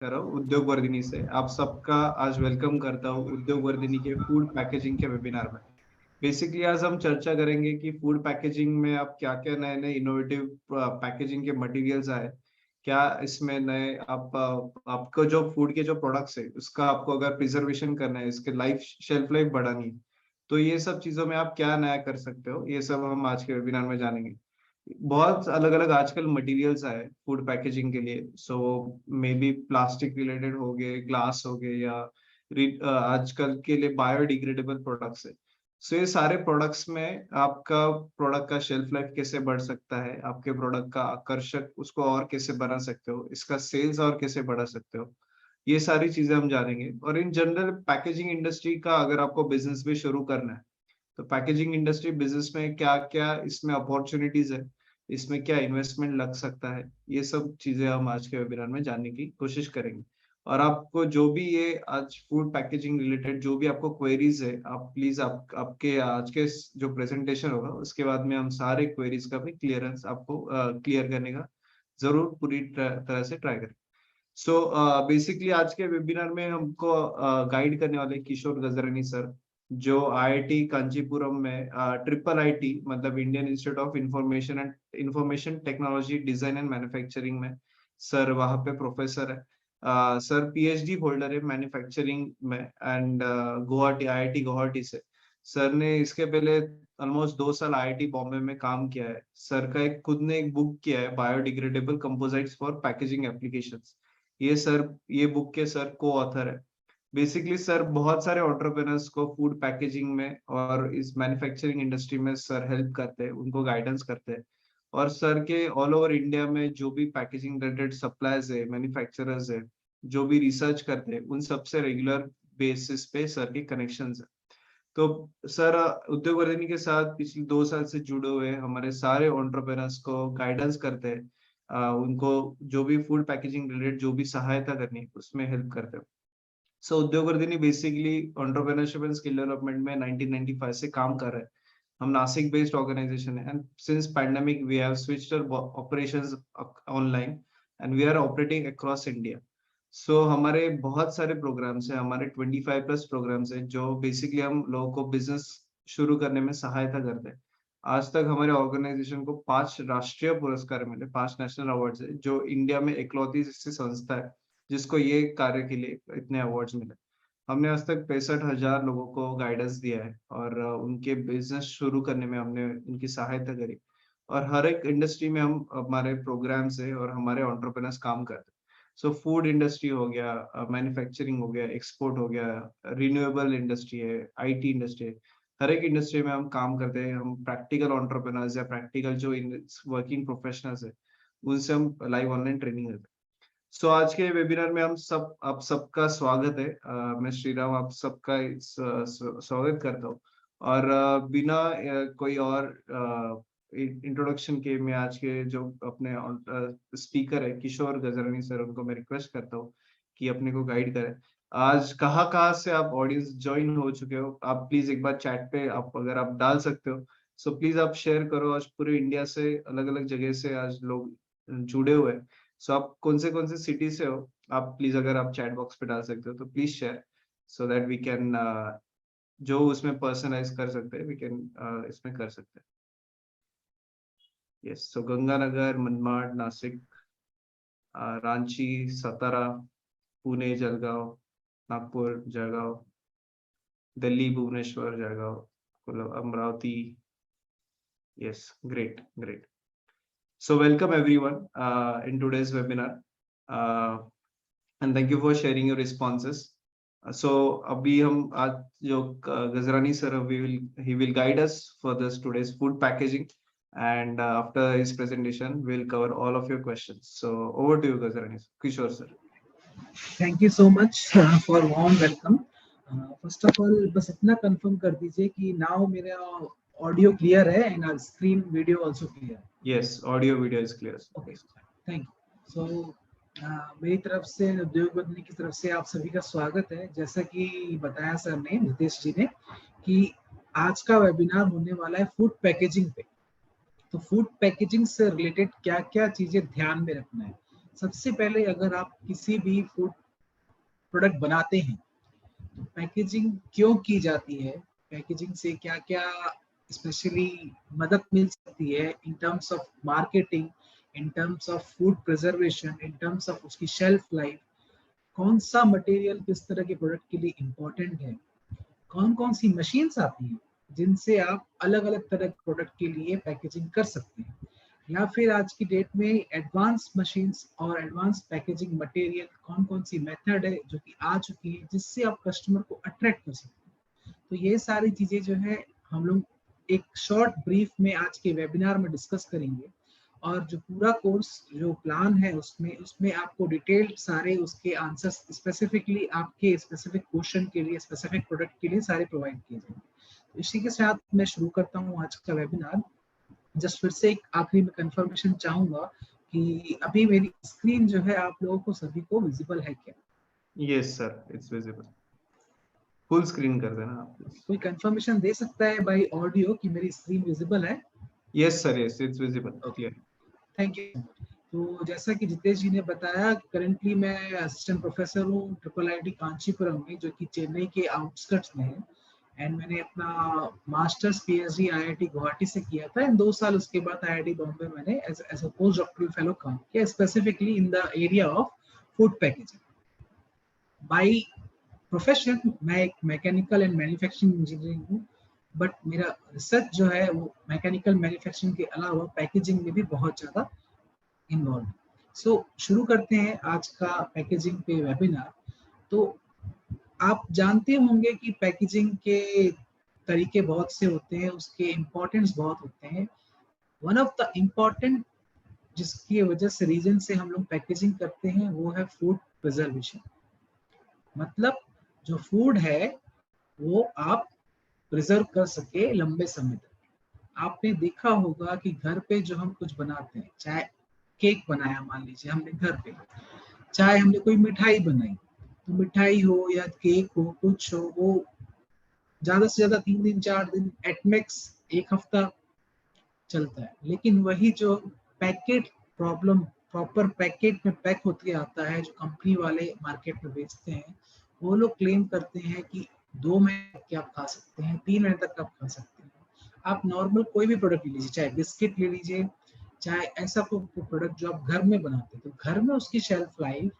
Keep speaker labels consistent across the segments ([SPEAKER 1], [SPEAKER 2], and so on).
[SPEAKER 1] कर रहा हूँ उद्योग वर्धिनी से। आप सबका आज वेलकम करता हूँ उद्योग वर्धिनी के फूड पैकेजिंग के वेबिनार में। बेसिकली आज हम चर्चा करेंगे कि फूड पैकेजिंग में आप क्या क्या नए नए इनोवेटिव पैकेजिंग के मटेरियल्स आए, क्या इसमें नए आपको जो फूड के जो प्रोडक्ट्स है उसका आपको अगर प्रिजर्वेशन करना है, इसके लाइफ शेल्फ लाइफ बढ़ानी है, तो ये सब चीजों में आप क्या नया कर सकते हो, ये सब हम आज के वेबिनार में जानेंगे। बहुत अलग अलग आजकल मटेरियल्स आए फूड पैकेजिंग के लिए। सो मे बी प्लास्टिक रिलेटेड हो गए, ग्लास हो गए, या आजकल के लिए बायोडिग्रेडेबल प्रोडक्ट्स है। सो ये सारे प्रोडक्ट्स में आपका प्रोडक्ट का शेल्फ लाइफ कैसे बढ़ सकता है, आपके प्रोडक्ट का आकर्षक उसको और कैसे बना सकते हो, इसका सेल्स और कैसे बढ़ा सकते हो, ये सारी चीजें हम जानेंगे। और इन जनरल पैकेजिंग इंडस्ट्री का अगर आपको बिजनेस भी शुरू करना है, तो पैकेजिंग इंडस्ट्री बिजनेस में क्या क्या इसमें अपॉर्चुनिटीज है, इसमें क्या इन्वेस्टमेंट लग सकता है, ये सब चीजें हम आज के वेबिनार में जानने की कोशिश करेंगे। और आपको जो भी ये आज फूड पैकेजिंग रिलेटेड जो भी आपको क्वेरीज है, आप प्लीज आपके आज के जो प्रेजेंटेशन होगा उसके बाद में हम सारे क्वेरीज का भी क्लियरेंस आपको क्लियर करने का जरूर पूरी तरह से ट्राई करें। सो बेसिकली आज के वेबिनार में हमको गाइड करने वाले किशोर गजरानी सर, जो आईआईटी कांचीपुरम में ट्रिपल आईटी मतलब Indian institute of information technology design and manufacturing में सर वहाँ पे प्रोफेसर है। सर पीएचडी होल्डर है मैन्युफैक्चरिंग में, एंड गुवाहाटी आईआईटी गुवाहाटी से। सर ने इसके पहले ऑलमोस्ट 2 साल आईआईटी बॉम्बे में काम किया है। सर का एक खुद ने एक बुक किया है, biodegradable composites for packaging applications. ये बुक के सर को ऑथर है। बेसिकली सर बहुत सारे एंटरप्रेन्योर्स को फूड पैकेजिंग में और इस मैन्युफैक्चरिंग इंडस्ट्री में सर हेल्प करते हैं, उनको गाइडेंस करते हैं। और सर के ऑल ओवर इंडिया में जो भी पैकेजिंग रिलेटेड सप्लायर्स है, मैन्युफैक्चरर्स है, जो भी रिसर्च करते हैं, उन सबसे रेगुलर बेसिस पे सर के कनेक्शंस है। तो सर उद्योग वर्धिनी के साथ पिछले 2 साल से जुड़े हुए हमारे सारे एंटरप्रेन्योर्स को गाइडेंस करते हैं, उनको जो भी फूड पैकेजिंग रिलेटेड जो भी सहायता करनी है उसमें हेल्प करते हैं। So Udyog Vardhini basically entrepreneurship and skill development में 1995 से काम कर रहे हैं। हम नासिक बेस्ड ऑर्गेनाइजेशन है, and since pandemic we have switched our operations online and we are operating across India. So हमारे बहुत सारे प्रोग्राम्स हैं, हमारे 25+ प्रोग्राम्स हैं जो बेसिकली हम लोगों को बिजनेस शुरू करने में सहायता करते हैं। आज तक हमारे ऑर्गेनाइजेशन को 5 राष्ट्रीय पुरस्कार मिले, 5 नेशनल अवार्ड्स है, जो इंडिया में इकलौती ऐसी संस्था है जिसको ये कार्य के लिए इतने अवार्ड्स मिले। हमने आज तक 65,000 लोगों को गाइडेंस दिया है, और उनके बिजनेस शुरू करने में हमने उनकी सहायता करी। और हर एक इंडस्ट्री में हम हमारे प्रोग्राम्स है और हमारे एंटरप्रेन्योर्स काम करते हैं। सो फूड इंडस्ट्री हो गया, मैन्युफैक्चरिंग हो गया, एक्सपोर्ट हो गया, रिन्यूएबल इंडस्ट्री है, आईटी इंडस्ट्री है, हर एक इंडस्ट्री में हम काम करते हैं। हम प्रैक्टिकल एंटरप्रेन्योर्स या प्रैक्टिकल जो वर्किंग प्रोफेशनल्स है उनसे हम लाइव ऑनलाइन ट्रेनिंग देते हैं। सो आज के वेबिनार में आप सबका स्वागत है। मैं श्रीराम आप सबका स्वागत करता हूँ। और बिना कोई और इंट्रोडक्शन के मैं आज के जो अपने स्पीकर है किशोर गजरानी सर, उनको मैं रिक्वेस्ट करता हूँ कि अपने को गाइड करें। आज कहाँ कहाँ से आप ऑडियंस ज्वाइन हो चुके हो, आप प्लीज एक बार चैट पे आप अगर आप डाल सकते हो, सो प्लीज आप शेयर करो। आज पूरे इंडिया से अलग अलग जगह से आज लोग जुड़े हुए हैं। सो आप कौन से सिटी से हो, आप प्लीज अगर आप चैट बॉक्स पे डाल सकते हो तो please share, so that we can जो उसमें पर्सनलाइज कर सकते हैं वी कैन इसमें कर सकते हैं। Yes, so Ganganagar, Manmad, Nashik, Ranchi, Satara, Pune, Jalgaon, Nagpur, Jalgaon, Delhi, Bhubaneswar, Jalgaon, Amravati. Yes, great great. So welcome everyone in today's webinar, and thank you for sharing your responses. So अभी हम आज जो Gajrani sir he will guide us for this today's food packaging, and after his presentation we'll cover all of your questions. So over to you Gazrani sir. Kishore sir.
[SPEAKER 2] Thank you so much for warm welcome. First of all, बस इतना confirm कर दीजिए कि now मेरा audio clear है and screen video also clear.
[SPEAKER 1] Yes, audio video is clear.
[SPEAKER 2] Okay, thank you. So मेरी तरफ से उद्योग वर्धिनी की तरफ से आप सभी का स्वागत है। जैसा कि बताया सर ने, नितेश जी ने, कि आज का वेबिनार होने वाला है फूड पैकेजिंग पे। तो फूड पैकेजिंग से रिलेटेड क्या क्या चीजें ध्यान में रखना है, सबसे पहले अगर आप किसी भी फूड प्रोडक्ट बनाते हैं तो पैकेजिंग क्यों की जाती है, पैकेजिंग से क्या क्या स्पेशली मदद मिल सकती है in terms of marketing, in terms of food preservation, in terms of उसकी शेल्फ लाइफ, कौन सा मटेरियल किस तरह के प्रोडक्ट के लिए इम्पोर्टेंट है, कौन कौन सी मशीन्स आती हैं जिनसे आप अलग अलग तरह के प्रोडक्ट के लिए पैकेजिंग कर सकते हैं, या फिर आज की डेट में एडवांस मशीन्स और एडवांस पैकेजिंग मटेरियल कौन कौन सी मेथड है जो कि आ चुकी है जिससे आप कस्टमर को अट्रैक्ट कर सकते हैं। तो ये सारी चीजें जो है हम लोग एक शॉर्ट ब्रीफ में आज के वेबिनार में डिस्कस करेंगे, और जो पूरा कोर्स जो प्लान है उसमें उसमें आपको डिटेल्ड सारे उसके आंसर्स स्पेसिफिकली आपके स्पेसिफिक क्वेश्चन के लिए, स्पेसिफिक प्रोडक्ट के लिए सारे प्रोवाइड किए जाएंगे। तो इसी के साथ मैं शुरू करता हूँ आज का वेबिनार। जस्ट फिर से एक आखिरी में कंफर्मेशन चाहूंगा कि अभी मेरी स्क्रीन जो है आप लोगों को सभी को विजिबल है क्या?
[SPEAKER 1] Yes sir, it's visible. Full screen कर देना आप।
[SPEAKER 2] कोई कंफर्मेशन दे सकता है बाय ऑडियो कि मेरी स्क्रीन विजिबल है?
[SPEAKER 1] Yes sir, yes, it's visible, clear.
[SPEAKER 2] Thank you. तो जैसा कि जितेश जी ने बताया, करंटली मैं असिस्टेंट प्रोफेसर हूँ IIIT कांचीपुरम में, जो कि चेन्नई के आउटस्कर्ट्स में है। एंड मैंने अपना मास्टर्स PhD IIT गुवाहाटी से किया था एंड 2 साल उसके बाद IIT बॉम्बे मैंने as a post doctoral fellow काम किया, specifically in the area of food packaging. By profession मैं एक मैकेनिकल एंड मैन्युफैक्चरिंग इंजीनियरिंग हूँ, बट मेरा रिसर्च जो है वो मैकेनिकल मैन्युफैक्चरिंग के अलावा पैकेजिंग में भी बहुत ज़्यादा इन्वॉल्व। सो शुरू करते हैं आज का पैकेजिंग पे वेबिनार। तो आप जानते होंगे कि पैकेजिंग के तरीके बहुत से होते हैं, उसके इम्पोर्टेंस बहुत होते हैं। वन ऑफ द इम्पोर्टेंट जिसकी वजह से रीजन से हम लोग पैकेजिंग करते हैं वो है फूड प्रिजर्वेशन। मतलब जो फूड है वो आप प्रिजर्व कर सके लंबे समय तक। आपने देखा होगा कि घर पे जो हम कुछ बनाते हैं, चाहे केक बनाया मान लीजिए हमने घर पे, चाहे हमने कोई मिठाई बनाई, तो मिठाई हो या केक हो कुछ हो, वो ज्यादा से ज्यादा 3 दिन 4 दिन एटमेक्स 1 हफ्ता चलता है। लेकिन वही जो पैकेट प्रॉब्लम, प्रॉपर पैकेट में पैक होते आता है जो कंपनी वाले मार्केट में बेचते हैं, वो लोग क्लेम करते हैं कि 2 महीने तक आप खा सकते हैं, 3 महीने तक आप खा सकते हैं। आप नॉर्मल कोई भी प्रोडक्ट ले लीजिए, चाहे बिस्किट ले लीजिए, चाहे ऐसा कोई प्रोडक्ट जो आप घर में बनाते हैं, तो घर में उसकी शेल्फ लाइफ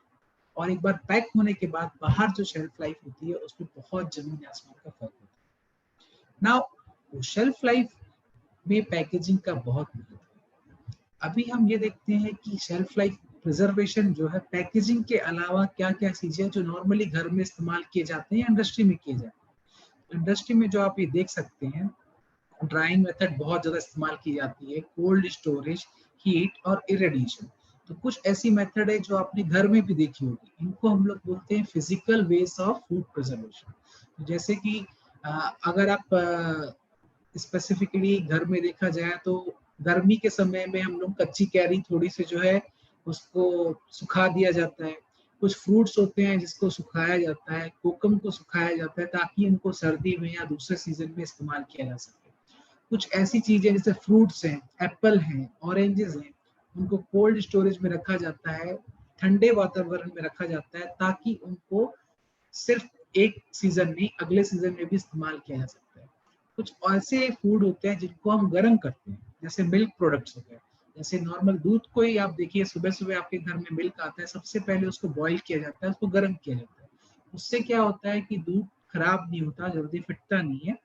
[SPEAKER 2] और एक बार पैक होने के बाद बाहर जो शेल्फ लाइफ होती है उसमें बहुत जमीन आसमान का फर्क होता है। नाउ शेल्फ लाइफ में पैकेजिंग का बहुत महत्व है। अभी हम ये देखते हैं कि शेल्फ लाइफ प्रिजर्वेशन जो है पैकेजिंग के अलावा क्या क्या चीजें जो नॉर्मली घर में इस्तेमाल किए जाते हैं, इंडस्ट्री में किए जाते हैं। इंडस्ट्री में जो आप ये देख सकते हैं, ड्राइंग मेथड बहुत ज्यादा इस्तेमाल की जाती है, कोल्ड स्टोरेज, हीट और इरेडिएशन। तो कुछ ऐसी मेथड है जो आपने घर में भी देखी होगी, इनको हम लोग बोलते हैं physical ways of food preservation. जैसे कि अगर आप स्पेसिफिकली घर में देखा जाए तो गर्मी के समय में हम लोग कच्ची कैरी थोड़ी सी जो है उसको सुखा दिया जाता है। कुछ फ्रूट्स होते हैं जिसको सुखाया जाता है, कोकम को सुखाया जाता है ताकि उनको सर्दी में या दूसरे सीजन में इस्तेमाल किया जा सके। कुछ ऐसी चीजें जैसे फ्रूट्स हैं, एप्पल हैं, ऑरेंजेस हैं, उनको कोल्ड स्टोरेज में रखा जाता है, ठंडे वातावरण में रखा जाता है ताकि उनको सिर्फ एक सीजन नहीं अगले सीजन में भी इस्तेमाल किया जा सकता है। कुछ ऐसे फूड होते हैं जिनको हम गर्म करते हैं, जैसे मिल्क प्रोडक्ट्स हो गए। जैसे नॉर्मल दूध को ही आप देखिए, सुबह सुबह आपके घर में मिल्क आता है, सबसे पहले उसको बॉईल किया जाता है, उसको गर्म किया जाता है। उससे क्या होता है कि दूध खराब नहीं होता, जल्दी फिटता नहीं है,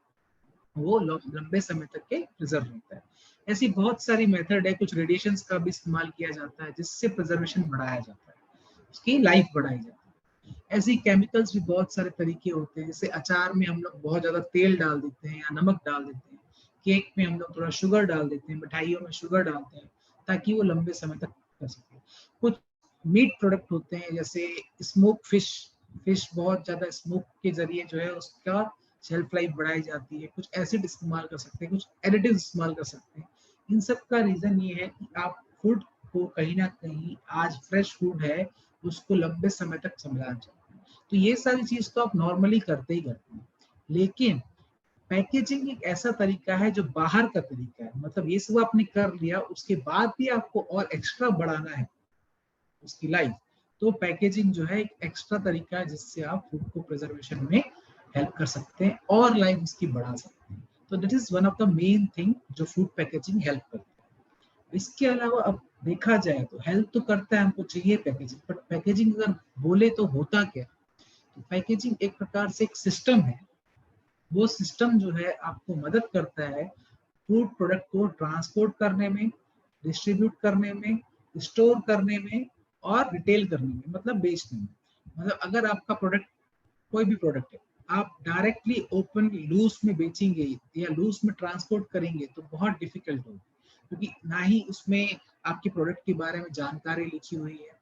[SPEAKER 2] वो लंबे समय तक के प्रिजर्व रहता है। ऐसी बहुत सारी मेथड है। कुछ रेडिएशंस का भी इस्तेमाल किया जाता है जिससे प्रिजर्वेशन बढ़ाया जाता है, उसकी लाइफ बढ़ाई जाती है। ऐसे केमिकल्स भी बहुत सारे तरीके होते हैं। जैसे अचार में हम लोग बहुत ज्यादा तेल डाल देते हैं या नमक डाल देते हैं, केक में हम लोग थोड़ा शुगर डाल देते हैं, मिठाइयों में शुगर डालते हैं ताकि वो लंबे समय तक कर सके। कुछ मीट प्रोडक्ट होते हैं जैसे स्मोक फिश, फिश बहुत ज्यादा स्मोक के जरिए जो है उसका शेल्फ लाइफ बढ़ाई जाती है। कुछ एसिड इस्तेमाल कर सकते हैं, कुछ एडिटिव इस्तेमाल कर सकते हैं। इन सब का रीजन ये है कि आप फूड को कहीं ना कहीं, आज फ्रेश फूड है, उसको लंबे समय तक संभाला जाए। तो ये सारी चीज तो आप नॉर्मली करते ही करते हैं, लेकिन पैकेजिंग एक ऐसा तरीका है जो बाहर का तरीका है। मतलब ये सब आपने कर लिया, उसके बाद भी आपको और एक्स्ट्रा बढ़ाना है उसकी लाइफ। तो पैकेजिंग जो है एक एक्स्ट्रा तरीका है जिससे आप फूड को प्रिजर्वेशन में हेल्प कर सकते हैं और लाइफ उसकी बढ़ा सकते हैं। तो that is one of the main thing जो फूड पैकेजिंग हेल्प करती है। इसके अलावा अब देखा जाए तो हेल्प तो करता है, हमको चाहिए पैकेजिंग, बट पैकेजिंग अगर बोले तो होता क्या, तो पैकेजिंग एक प्रकार से एक सिस्टम है। वो सिस्टम जो है आपको मदद करता है फूड प्रोडक्ट को ट्रांसपोर्ट करने में, डिस्ट्रीब्यूट करने में, स्टोर करने में और रिटेल करने में, मतलब बेचने में। मतलब अगर आपका प्रोडक्ट, कोई भी प्रोडक्ट है, आप डायरेक्टली ओपन लूज में बेचेंगे या लूज में ट्रांसपोर्ट करेंगे तो बहुत डिफिकल्ट होगा, क्योंकि ना ही उसमें आपके प्रोडक्ट के बारे में जानकारी लिखी हुई है,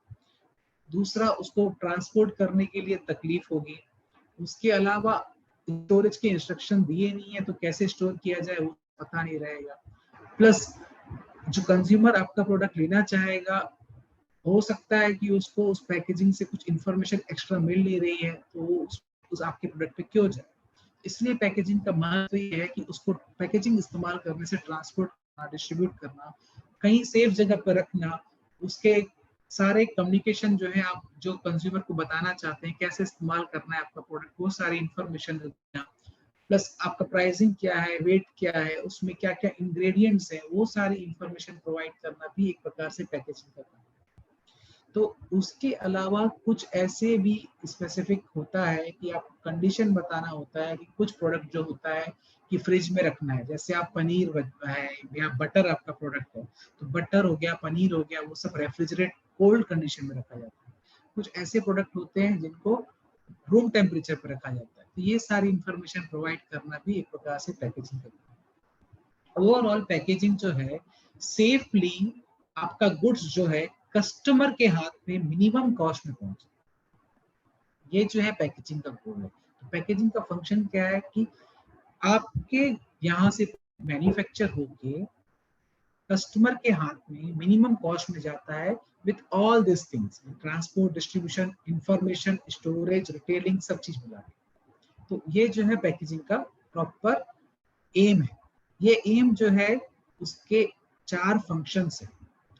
[SPEAKER 2] दूसरा उसको ट्रांसपोर्ट करने के लिए तकलीफ होगी, उसके अलावा स्टोरेज के इंस्ट्रक्शन दिए नहीं है तो कैसे स्टोर किया जाए वो पता नहीं रहेगा। प्लस जो कंज्यूमर आपका प्रोडक्ट लेना चाहेगा, हो सकता है कि उसको उस पैकेजिंग से कुछ इंफॉर्मेशन एक्स्ट्रा मिल नहीं रही है, तो वो उस आपके प्रोडक्ट पे क्यों जाए। इसलिए पैकेजिंग का महत्व ये है कि उसको पैकेजिंग इस्तेमाल करने से ट्रांसपोर्ट करना, डिस्ट्रीब्यूट करना, कहीं सेफ जगह पर रखना, उसके सारे कम्युनिकेशन जो है आप जो कंज्यूमर को बताना चाहते हैं कैसे इस्तेमाल करना है आपका प्रोडक्ट, वो सारी इंफॉर्मेशन देना, प्लस आपका प्राइसिंग क्या है, वेट क्या है, उसमें क्या क्या इंग्रेडिएंट्स है, वो सारी इंफॉर्मेशन प्रोवाइड करना भी एक प्रकार से पैकेजिंग करना है। तो उसके अलावा कुछ ऐसे भी स्पेसिफिक होता है कि आप कंडीशन बताना होता है कि कुछ प्रोडक्ट जो होता है कि फ्रिज में रखना है, जैसे आप पनीर है या बटर आपका प्रोडक्ट है, तो बटर हो गया, पनीर हो गया, वो सब रेफ्रिजरेट कोल्ड कंडीशन में रखा जाता है। कुछ ऐसे प्रोडक्ट होते हैं जिनको रूम टेम्परेचर पर रखा जाता है, तो ये सारी इंफॉर्मेशन प्रोवाइड करना भी एक प्रकार से पैकेजिंग करना है। ओवरऑल पैकेजिंग जो है सेफली आपका गुड्स जो है कस्टमर के हाथ में मिनिमम कॉस्ट में पहुंचे, ये जो है पैकेजिंग का गोल है। तो पैकेजिंग का फंक्शन क्या है कि आपके यहाँ से मैन्युफैक्चर होके कस्टमर के हाथ में मिनिमम कॉस्ट में जाता है with all this things, transport, distribution, information, storage, retailing, सब चीज मिला के। तो ये जो है पैकेजिंग का प्रॉपर एम है। ये एम जो है उसके 4 फंक्शंस है।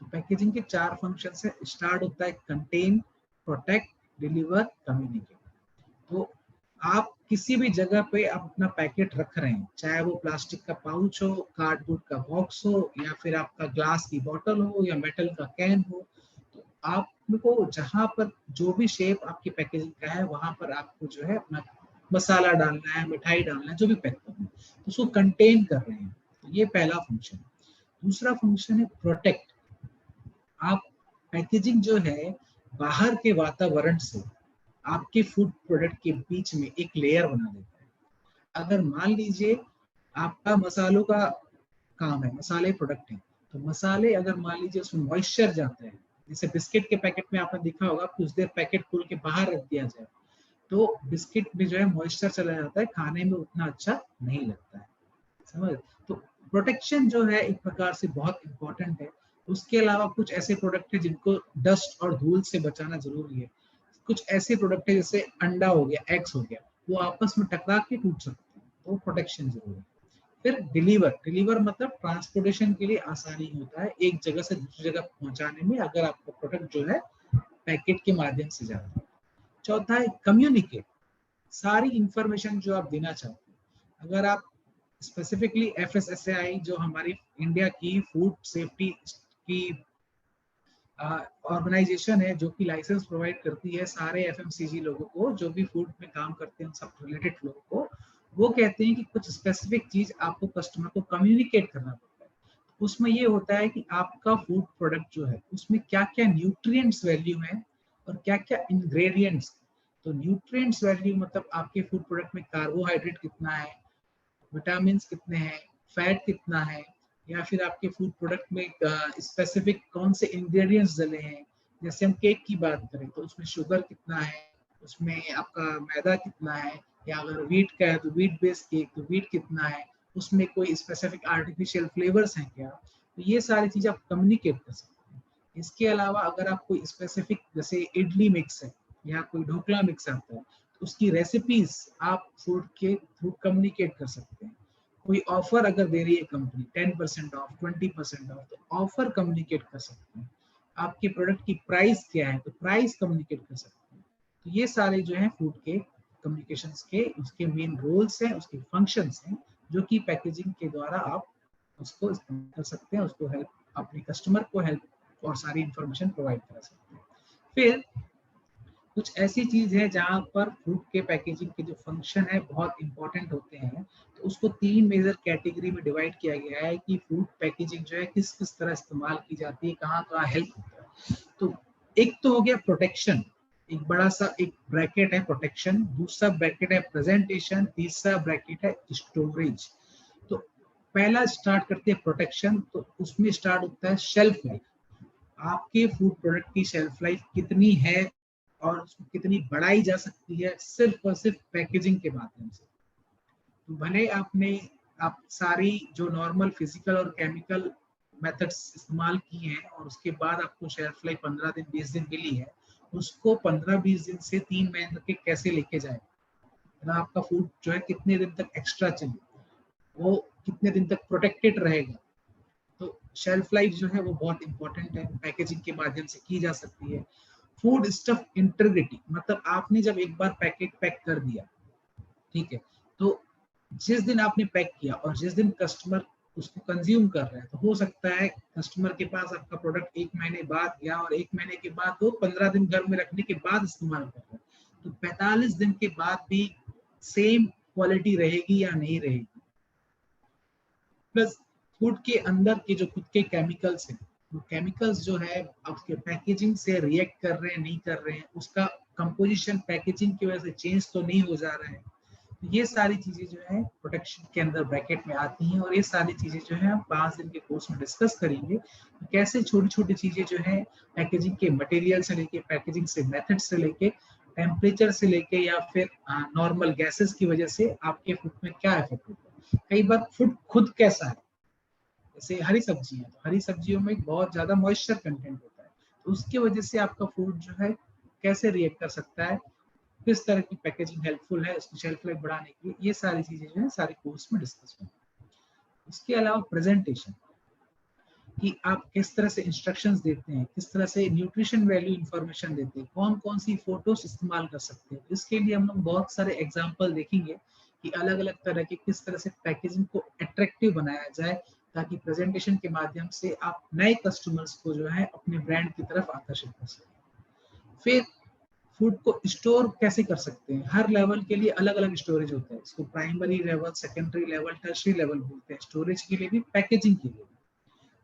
[SPEAKER 2] तो पैकेजिंग के 4 फंक्शंस है। स्टार्ट होता है कंटेन, प्रोटेक्ट, डिलीवर, कम्युनिकेट। तो आप किसी भी जगह पे आप अपना पैकेट रख रहे हैं, चाहे वो प्लास्टिक का पाउच हो, कार्डबोर्ड का बॉक्स हो, या फिर आपका ग्लास की बोतल हो या मेटल का कैन हो, तो आपको जहां पर जो भी शेप आपकी पैकेजिंग का है वहां पर आपको जो है अपना मसाला डालना है, मिठाई डालना है, जो भी पैक करना है, तो उसको कंटेन कर रहे हैं। तो ये पहला फंक्शन। दूसरा फंक्शन है प्रोटेक्ट। आप पैकेजिंग जो है बाहर के वातावरण से आपके फूड प्रोडक्ट के बीच में एक लेयर बना देता है। अगर मान लीजिए आपका मसालों का काम है, मसाले प्रोडक्ट है, तो मसाले अगर मान लीजिए उसमें मॉइस्चर जाता है, जैसे बिस्किट के पैकेट में आपने देखा होगा कुछ देर पैकेट खोल के बाहर रख दिया जाए तो बिस्किट में जो है मॉइस्चर चला जाता है, खाने में उतना अच्छा नहीं लगता है, समझ। तो प्रोटेक्शन जो है एक प्रकार से बहुत इंपॉर्टेंट है। उसके अलावा कुछ ऐसे प्रोडक्ट है जिनको डस्ट और धूल से बचाना जरूरी है। कुछ ऐसे प्रोडक्ट है जैसे अंडा हो गया, एग्स हो गया, वो आपस में टकरा के टूट सकते हैं, तो प्रोटेक्शन जरूरी है। फिर डिलीवर, डिलीवर मतलब ट्रांसपोर्टेशन के लिए आसानी होता है एक जगह से दूसरी जगह पहुंचाने में, अगर आपका प्रोडक्ट जो है पैकेट के माध्यम से जाता है। चौथा है कम्युनिकेट। सारी इंफॉर्मेशन जो आप देना चाहते हैं, अगर आप स्पेसिफिकली एफएसएसएआई जो हमारी इंडिया की फूड सेफ्टी की ऑर्गेनाइजेशन है जो कि लाइसेंस प्रोवाइड करती है सारे एफएमसीजी लोगों को, जो भी फूड में काम करते हैं सब रिलेटेड लोगों को, वो कहते हैं कि कुछ स्पेसिफिक चीज आपको कस्टमर को कम्युनिकेट करना पड़ता है। उसमें ये होता है कि आपका फूड प्रोडक्ट जो है उसमें क्या क्या न्यूट्रिएंट्स वैल्यू है और क्या क्या इंग्रेडिएंट्स। तो न्यूट्रिएंट्स वैल्यू मतलब आपके फूड प्रोडक्ट में कार्बोहाइड्रेट कितना है, विटामिन कितने हैं, फैट कितना है, या फिर आपके फूड प्रोडक्ट में स्पेसिफिक कौन से इंग्रेडिएंट्स डले हैं। जैसे हम केक की बात करें तो उसमें शुगर कितना है, उसमें आपका मैदा कितना है, या अगर व्हीट का है तो व्हीट बेस्ड केक तो व्हीट कितना है, उसमें कोई स्पेसिफिक आर्टिफिशियल फ्लेवर्स हैं क्या, तो ये सारी चीज़ आप कम्युनिकेट कर सकते हैं। इसके अलावा अगर आप कोई स्पेसिफिक जैसे इडली मिक्स है या कोई ढोकला मिक्स आता है तो उसकी रेसिपीज आप फूड के थ्रू कम्युनिकेट कर सकते हैं। कोई ऑफर अगर दे रही है कंपनी 10% ऑफ, 20% ऑफ, तो ऑफर कम्युनिकेट कर सकते हैं। आपके प्रोडक्ट की प्राइस क्या है, तो प्राइस कम्युनिकेट कर सकते हैं। तो ये सारे जो है फूड के कम्युनिकेशंस के उसके मेन रोल्स हैं, उसके फंक्शंस हैं, जो कि पैकेजिंग के द्वारा आप उसको इस्तेमाल कर सकते हैं, उसको हेल्प, अपने कस्टमर को हेल्प और सारी इंफॉर्मेशन प्रोवाइड करा सकते हैं। फिर कुछ ऐसी चीज है जहाँ पर फूड के पैकेजिंग के जो फंक्शन है बहुत इंपॉर्टेंट होते हैं, तो उसको 3 मेजर कैटेगरी में डिवाइड किया गया है कि फूड पैकेजिंग जो है किस किस तरह इस्तेमाल की जाती है, कहाँ कहाँ हेल्प होता है। तो एक तो हो गया प्रोटेक्शन, एक बड़ा सा एक ब्रैकेट है प्रोटेक्शन, दूसरा ब्रैकेट है प्रेजेंटेशन, तीसरा ब्रैकेट है स्टोरेज। तो पहला स्टार्ट करते हैं प्रोटेक्शन, तो उसमें स्टार्ट होता है शेल्फ लाइफ। आपके फूड प्रोडक्ट की शेल्फ लाइफ कितनी है और उसको कितनी बढ़ाई जा सकती है, सिर्फ और सिर्फ पैकेजिंग के माध्यम से। तो भले आप सारी जो नॉर्मल फिजिकल और केमिकल मेथड्स इस्तेमाल किए हैं और उसके बाद आपको शेल्फ लाइफ 15 दिन 20 दिन मिली है, उसको 15-20 दिन से 3 महीने तक के कैसे लेके जाए, मतलब आपका फूड जो है कितने दिन तक एक्स्ट्रा चले, वो कितने दिन तक प्रोटेक्टेड रहेगा। तो शेल्फ लाइफ जो है वो बहुत इंपॉर्टेंट है, पैकेजिंग के माध्यम से की जा सकती है। फूड स्टफ इंटीग्रिटी, मतलब आपने जब एक बार पैकेट पैक कर दिया, ठीक है, तो जिस दिन आपने पैक किया और जिस दिन कस्टमर उसको कंज्यूम कर रहा है, तो हो सकता है कस्टमर के पास आपका प्रोडक्ट 1 महीने बाद गया और 1 महीने के बाद वो 15 दिन घर में रखने के बाद इस्तेमाल कर रहा है, तो 45 दिन के बाद भी सेम क्वालिटी रहेगी या नहीं रहेगी। प्लस फूड के अंदर के जो खुद के केमिकल्स हैं, वो केमिकल्स जो है आपके पैकेजिंग से रिएक्ट कर रहे हैं नहीं कर रहे हैं, उसका कंपोजिशन पैकेजिंग की वजह से चेंज तो नहीं हो जा रहा है। तो ये सारी चीजें जो है प्रोटेक्शन के अंदर ब्रैकेट में आती हैं, और ये सारी चीजें जो है हम 5 दिन के कोर्स में डिस्कस करेंगे, कैसे छोटी छोटी चीजें जो है पैकेजिंग के मटेरियल से लेके, पैकेजिंग से मेथड से लेके, टेम्परेचर से लेके, या फिर नॉर्मल गैसेस की वजह से आपके फूड में क्या इफेक्ट होता है। कई बार फूड खुद कैसा है, जैसे हरी सब्जी है, तो हरी सब्जियों में बहुत ज्यादा मॉइस्चर कंटेंट होता है, तो उसकी वजह से आपका फूड जो है कैसे रिएक्ट कर सकता है, किस तरह की पैकेजिंग हेल्पफुल है उसकी शेल्फ लाइफ बढ़ाने के लिए, ये सारी चीजें जो है सारे कोर्स में डिस्कस होंगी। उसके अलावा प्रेजेंटेशन, कि आप किस तरह से इंस्ट्रक्शंस देते हैं, किस तरह से न्यूट्रिशन वैल्यू इंफॉर्मेशन देते हैं, कौन कौन सी फोटोज इस्तेमाल कर सकते हैं। इसके लिए हम लोग बहुत सारे एग्जाम्पल देखेंगे कि अलग अलग तरह के किस तरह से पैकेजिंग को अट्रैक्टिव बनाया जाए, ताकि प्रेजेंटेशन के माध्यम से आप नए कस्टमर्स को जो है अपने ब्रांड की तरफ आकर्षित कर सकें। फिर फूड को स्टोर कैसे कर सकते हैं, हर लेवल के लिए अलग अलग स्टोरेज होता है, इसको primary level, secondary level, tertiary level बोलते हैं, स्टोरेज के लिए भी पैकेजिंग के लिए भी।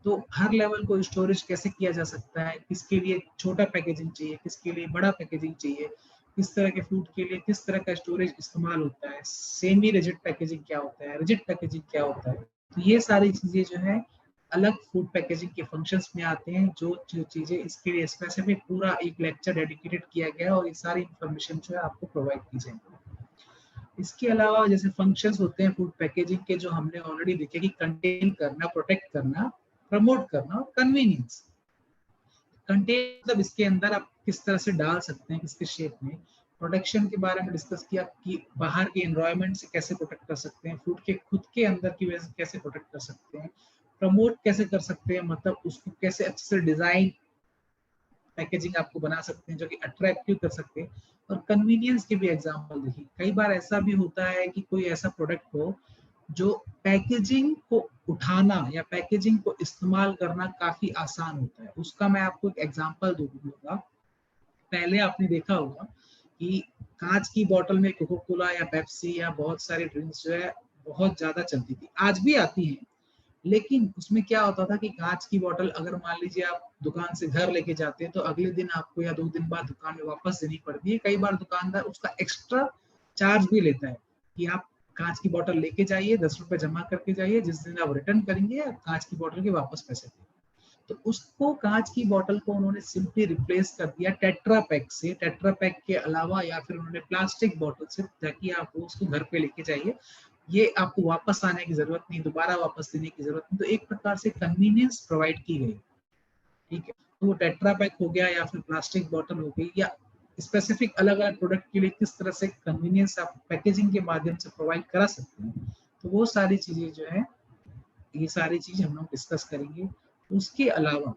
[SPEAKER 2] तो हर लेवल को स्टोरेज कैसे किया जा सकता है, किसके लिए छोटा पैकेजिंग चाहिए, किसके लिए बड़ा पैकेजिंग चाहिए, किस तरह के फूड के लिए किस तरह का स्टोरेज इस्तेमाल होता है, सेमी रिजिड पैकेजिंग क्या होता है, रिजिड पैकेजिंग क्या होता है। तो ये सारी चीजें जो है अलग फूड पैकेजिंग के फंक्शंस में आते हैं, जो चीजें इसके लिए स्पेसिफिक पूरा एक लेक्चर डेडिकेटेड किया गया है, और ये सारी इंफॉर्मेशन जो है आपको प्रोवाइड की जाएगी। इसके अलावा जैसे फंक्शंस होते हैं फूड पैकेजिंग के, जो हमने ऑलरेडी देखे कि कंटेन करना, प्रोटेक्ट करना, प्रमोट करना और कन्वीनियंस। कंटेन मतलब इसके अंदर आप किस तरह से डाल सकते हैं, किसके शेप में। प्रोटेक्शन के बारे में डिस्कस किया कि बाहर के एनवायरनमेंट से कैसे प्रोटेक्ट कर सकते हैं, फूड के खुद के अंदर की वजह से कैसे प्रोटेक्ट कर सकते हैं, प्रमोट कैसे कर सकते हैं, मतलब उसको कैसे अच्छे से डिजाइन पैकेजिंग आपको बना सकते हैं जो कि अट्रैक्टिव कर सकते हैं। और कन्वीनियंस के भी एग्जांपल देखिए, कई बार ऐसा भी होता है कि कोई ऐसा प्रोडक्ट हो जो पैकेजिंग को उठाना या पैकेजिंग को इस्तेमाल करना काफी आसान होता है। उसका मैं आपको एक एग्जांपल दूंगा। पहले आपने देखा होगा कि कांच की बोतल में कोको कोला या पेप्सी या बहुत सारी ड्रिंक्स जो है बहुत ज्यादा चलती थी, आज भी आती हैं, लेकिन उसमें क्या होता था कि कांच की बोतल अगर मान लीजिए आप दुकान से घर लेके जाते हैं, तो अगले दिन आपको या 2 दिन बाद दुकान में वापस देनी पड़ती है। कई बार दुकानदार उसका एक्स्ट्रा चार्ज भी लेता है कि आप कांच की बोतल लेके जाइए, 10 रुपए जमा करके जाइए, जिस दिन आप रिटर्न करेंगे कांच की बोतल के वापस पैसे देंगे। तो उसको कांच की बोतल को उन्होंने सिंपली रिप्लेस कर दिया टेट्रा पैक से, टेट्रा पैक के अलावा, या फिर उन्होंने प्लास्टिक बोतल से, ताकि आप उसको घर पे लेके जाइए, ये आपको वापस आने की जरूरत नहीं, दोबारा वापस देने की जरूरत नहीं। तो एक प्रकार से कन्वीनियंस प्रोवाइड की गई, ठीक है। तो वो टेट्रा पैक हो गया या फिर प्लास्टिक बोतल हो गई, या स्पेसिफिक अलग अलग प्रोडक्ट के लिए किस तरह से कन्वीनियंस आप पैकेजिंग के माध्यम से प्रोवाइड करा सकते हैं, तो वो सारी चीजें जो है, ये सारी चीज हम लोग डिस्कस करेंगे। उसके अलावा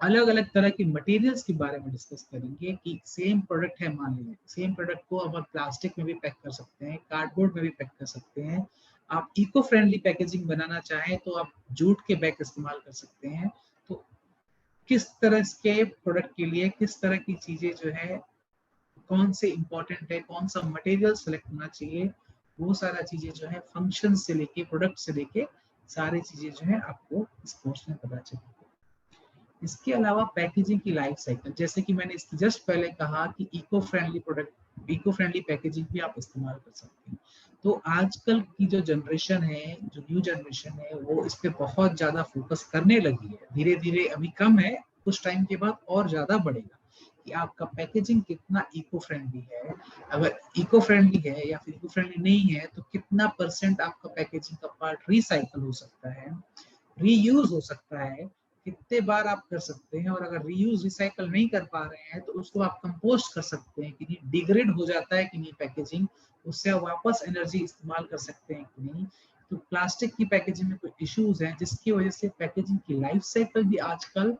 [SPEAKER 2] अलग अलग तरह के मटेरियल्स के बारे में डिस्कस करेंगे कि सेम प्रोडक्ट है, मान लीजिए सेम प्रोडक्ट को अब आप प्लास्टिक में भी पैक कर सकते हैं, कार्डबोर्ड में भी पैक कर सकते हैं। आप इको फ्रेंडली पैकेजिंग बनाना चाहें तो आप जूट के बैग इस्तेमाल कर सकते हैं। तो किस तरह के प्रोडक्ट के लिए किस तरह की चीजें जो है, कौन से इंपॉर्टेंट है, कौन सा मटेरियल सेलेक्ट होना चाहिए, वो सारा चीजें जो है फंक्शन से लेके प्रोडक्ट से लेके सारी चीजें जो है आपको इस कोर्स में पता चलेगी। इसके अलावा पैकेजिंग की लाइफ साइकिल, जैसे कि मैंने जस्ट पहले कहा कि eco friendly product, eco friendly packaging भी आप इस्तेमाल कर सकते हैं। तो आजकल की जो जनरेशन है, जो न्यू जनरेशन है, वो इस पे बहुत ज्यादा फोकस करने लगी है। धीरे धीरे अभी कम है, कुछ टाइम के बाद और ज्यादा बढ़ेगा कि आपका पैकेजिंग कितना इको फ्रेंडली है। अगर इको फ्रेंडली है या फिर इको फ्रेंडली नहीं है तो कितना परसेंट आपका पैकेजिंग का पार्ट रिसाइकल हो सकता है, रीयूज हो सकता है, कितने बार आप कर सकते हैं। और अगर रीयूज रिसाइकल नहीं कर पा रहे हैं तो उसको आप कंपोस्ट कर सकते हैं कि नहीं, डिग्रेड हो जाता है कि नहीं पैकेजिंग, उससे आप वापस एनर्जी इस्तेमाल कर सकते हैं कि नहीं। तो प्लास्टिक की पैकेजिंग में कोई इश्यूज हैं जिसकी वजह से पैकेजिंग की लाइफ साइकिल भी आजकल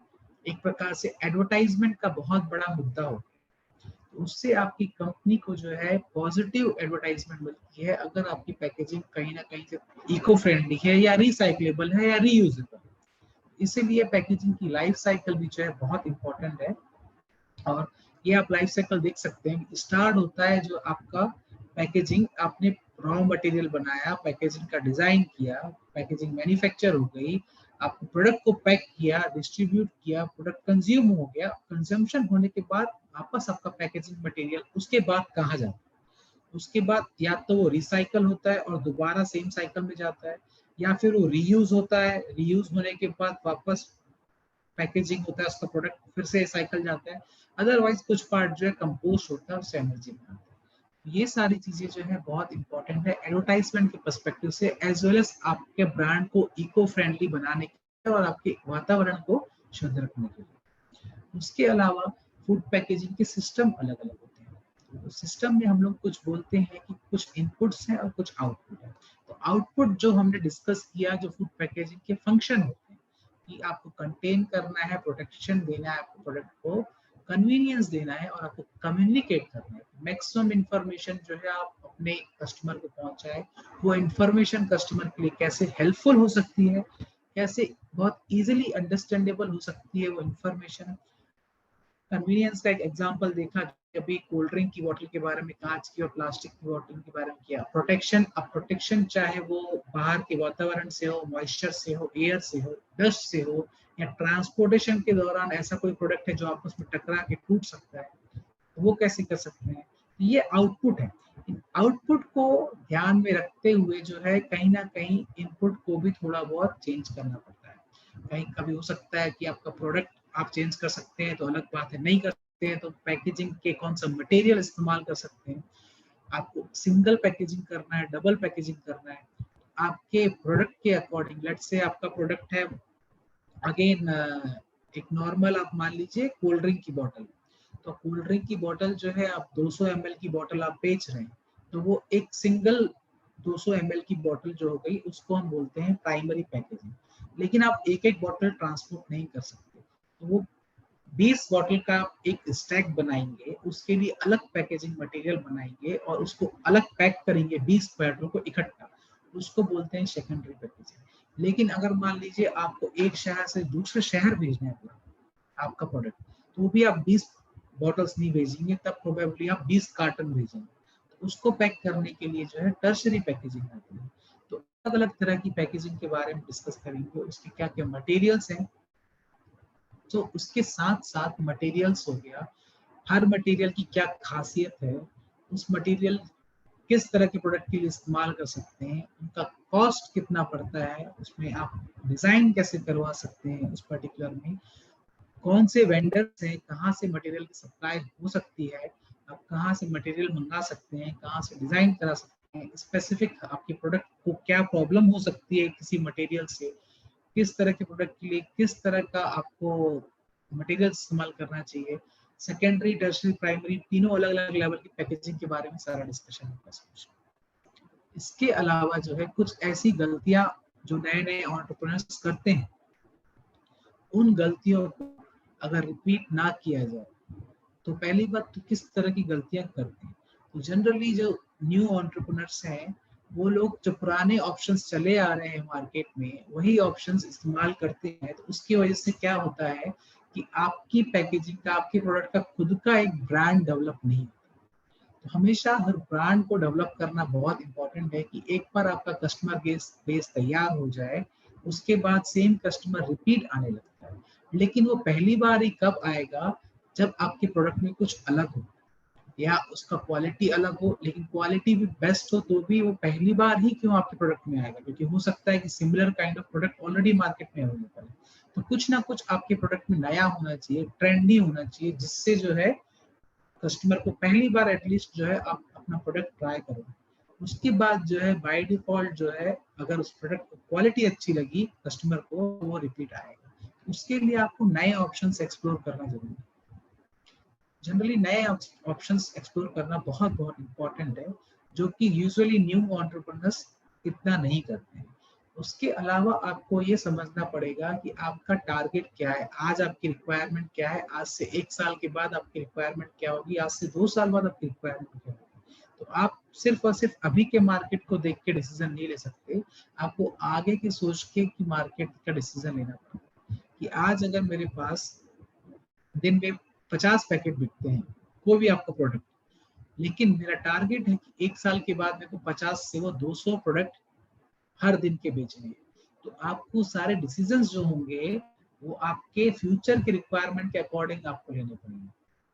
[SPEAKER 2] एक प्रकार से एडवर्टाइजमेंट का बहुत बड़ा मुद्दा हो। तो उससे आपकी कंपनी को जो है पॉजिटिव एडवर्टाइजमेंट मिलती है अगर आपकी पैकेजिंग कहीं ना कहीं से इको फ्रेंडली है या रिसाइक्लेबल है या रीयूजेबल। इसीलिए पैकेजिंग की लाइफ साइकिल भी जो है बहुत इंपॉर्टेंट है। और ये आप लाइफ साइकिल देख सकते हैं, स्टार्ट होता है जो आपका पैकेजिंग, आपने रॉ मटेरियल बनाया, पैकेजिंग का डिजाइन किया, पैकेजिंग मैन्युफैक्चर हो गई, आपने प्रोडक्ट को पैक किया, डिस्ट्रीब्यूट किया, प्रोडक्ट कंज्यूम हो गया, कंजम्पशन होने के बाद वापस आपका पैकेजिंग मटेरियल उसके बाद कहाँ जाता है। उसके बाद या तो वो रिसाइकल होता है और दोबारा सेम साइकिल में जाता है, या फिर वो रीयूज होता है, रीयूज होने के बाद वापस पैकेजिंग होता है, उसका प्रोडक्ट फिर से साइकिल जाता है। अदरवाइज कुछ पार्ट जो है कंपोस्ट होता है, उससे एनर्जी बनाता है। ये सारी चीजें जो है बहुत इंपॉर्टेंट है एडवर्टाइजमेंट के पर्सपेक्टिव से, एज वेल एज आपके ब्रांड को इको फ्रेंडली बनाने के लिए और आपके वातावरण को शुद्ध रखने के लिए। उसके अलावा फूड पैकेजिंग के सिस्टम अलग अलग होते हैं। तो सिस्टम में हम लोग कुछ बोलते हैं कि कुछ इनपुट्स हैं और कुछ आउटपुट है। तो आउटपुट जो हमने डिस्कस किया, जो फूड पैकेजिंग के फंक्शन होते हैं कि आपको कंटेन करना है, प्रोटेक्शन देना है आपको प्रोडक्ट को, कन्वीनियंस देना है और आपको कम्युनिकेट करना है। मैक्सिमम इंफॉर्मेशन जो है आप अपने कस्टमर को पहुंचाए, वो इंफॉर्मेशन कस्टमर के लिए कैसे हेल्पफुल हो सकती है, कैसे बहुत इजीली अंडरस्टैंडेबल हो सकती है वो इंफॉर्मेशन। कन्वीनियंस का एक एग्जांपल देखा, अभी कोल्ड ड्रिंक की बोतल के बारे में, कांच की और प्लास्टिक की बोतल के बारे में किया। प्रोटेक्शन, अब प्रोटेक्शन चाहे वो बाहर के वातावरण से हो, मॉइस्चर से हो, एयर से हो, डस्ट से हो, या ट्रांसपोर्टेशन के दौरान ऐसा कोई प्रोडक्ट है जो आपस में टकरा के टूट सकता है, तो वो कैसे कर सकते हैं। ये आउटपुट है। आउटपुट को ध्यान में रखते हुए जो है कहीं ना कहीं इनपुट को भी थोड़ा बहुत चेंज करना पड़ता है। कहीं कभी हो सकता है कि आपका प्रोडक्ट आप चेंज कर सकते हैं तो अलग बात है, नहीं कर सकते हैं तो पैकेजिंग के कौन सा मटेरियल इस्तेमाल कर सकते हैं। आपको सिंगल पैकेजिंग करना है, डबल पैकेजिंग करना है, आपके प्रोडक्ट के अकॉर्डिंग। लेट्स से आपका प्रोडक्ट है अगेन एक नॉर्मल, आप मान लीजिए कोल्ड ड्रिंक की बोतल, तो कोल्ड ड्रिंक की बोतल जो है आप 200 ml की बोतल आप बेच रहे हैं, तो वो एक सिंगल 200 ml की बोतल जो हो गई उसको हम बोलते हैं प्राइमरी पैकेजिंग। लेकिन आप एक एक बोतल ट्रांसपोर्ट नहीं कर सकते, तो वो 20 बॉटल का एक स्टैक बनाएंगे, उसके लिए अलग पैकेजिंग मटेरियल बनाएंगे और उसको अलग पैक करेंगे 20 बॉटल को इकट्ठा, उसको बोलते हैं सेकेंडरी पैकेजिंग। लेकिन अगर मान लीजिए आपको एक शहर से दूसरे शहर भेजना है पूरा आपका प्रोडक्ट, तो भी आप 20 बॉटल्स नहीं भेजेंगे, तब प्रोबेबली आप 20 कार्टन भेजेंगे। तो उसको पैक करने के लिए जो है टर्शरी पैकेजिंग आती है। तो अलग अलग तरह की पैकेजिंग के बारे में डिस्कस करेंगे, उसके क्या क्या मटेरियल्स हैं। तो उसके साथ साथ मटेरियल्स हो गया, हर मटेरियल की क्या खासियत है, उस मटेरियल किस तरह के प्रोडक्ट के लिए इस्तेमाल कर सकते हैं, उनका कॉस्ट कितना पड़ता है, उसमें आप डिजाइन कैसे करवा सकते हैं, उस पर्टिकुलर में कौन से वेंडर्स हैं, कहाँ से मटेरियल की सप्लाई हो सकती है, आप कहाँ से मटेरियल मंगा सकते हैं, कहाँ से डिजाइन करा सकते हैं, स्पेसिफिक आपके प्रोडक्ट को क्या प्रॉब्लम हो सकती है किसी मटेरियल से, किस तरह के प्रोडक्ट के लिए किस तरह का आपको मटेरियल इस्तेमाल करना चाहिए। सेकेंडरी, टर्शरी, प्राइमरी तीनों अलग अलग लेवल की पैकेजिंग के बारे में सारा डिस्कशन होगा। इसके अलावा जो है कुछ ऐसी गलतियां जो नए नए एंटरप्रेन्योर्स करते हैं, उन गलतियों को अगर रिपीट ना किया जाए तो पहली बात तो किस तरह की गलतियां करते हैं। तो जनरली जो न्यू एंटरप्रेन्योर्स हैं वो लोग जो पुराने ऑप्शंस चले आ रहे हैं मार्केट में वही ऑप्शंस इस्तेमाल करते हैं। तो उसकी वजह से क्या होता है कि आपकी पैकेजिंग का, आपके प्रोडक्ट का खुद का एक ब्रांड डेवलप नहीं। तो हमेशा हर ब्रांड को डेवलप करना बहुत इंपॉर्टेंट है कि एक बार आपका कस्टमर बेस तैयार हो जाए उसके बाद सेम कस्टमर रिपीट आने लगता है। लेकिन वो पहली बार ही कब आएगा जब आपके प्रोडक्ट में कुछ अलग हो या उसका क्वालिटी अलग हो, लेकिन क्वालिटी भी बेस्ट हो तो भी वो पहली बार ही क्यों आपके प्रोडक्ट में आएगा, क्योंकि हो सकता है कि similar kind of product already market में अवेलेबल है। तो कुछ ना कुछ आपके प्रोडक्ट में नया होना चाहिए, ट्रेंडी होना चाहिए, जिससे जो है कस्टमर को पहली बार एटलीस्ट जो है आप अपना प्रोडक्ट ट्राई करो। उसके बाद जो है बाय डिफॉल्ट जो है अगर उस प्रोडक्ट की क्वालिटी अच्छी लगी कस्टमर को वो रिपीट आएगा। उसके लिए आपको नए ऑप्शंस एक्सप्लोर करना जरूरी है। जनरली नए ऑप्शंस एक्सप्लोर करना बहुत बहुत इंपॉर्टेंट है, जो कि यूजुअली न्यू एंटरप्रेन्योर्स इतना नहीं करते हैं। उसके अलावा आपको ये समझना पड़ेगा कि आपका टारगेट क्या है, आज आपकी रिक्वायरमेंट क्या है, आज से 1 साल के बाद आपकी रिक्वायरमेंट क्या होगी, आज से 2 साल बाद आपकी रिक्वायरमेंट क्या होगी। तो आप सिर्फ और सिर्फ अभी के मार्केट को देख के डिसीजन नहीं ले सकते, आपको आगे की सोच के कि मार्केट का डिसीजन लेना पड़ेगा कि आज अगर मेरे पास दिन में 50 पैकेट बिकते हैं कोई भी आपका प्रोडक्ट, लेकिन मेरा टारगेट है कि 1 साल के बाद मेरे को 50 से वो 200 प्रोडक्ट हर दिन के बेचने हैं। तो आपको सारे डिसीजंस जो होंगे वो आपके फ्यूचर के रिक्वायरमेंट के अकॉर्डिंग आपको लेने पड़ेंगे,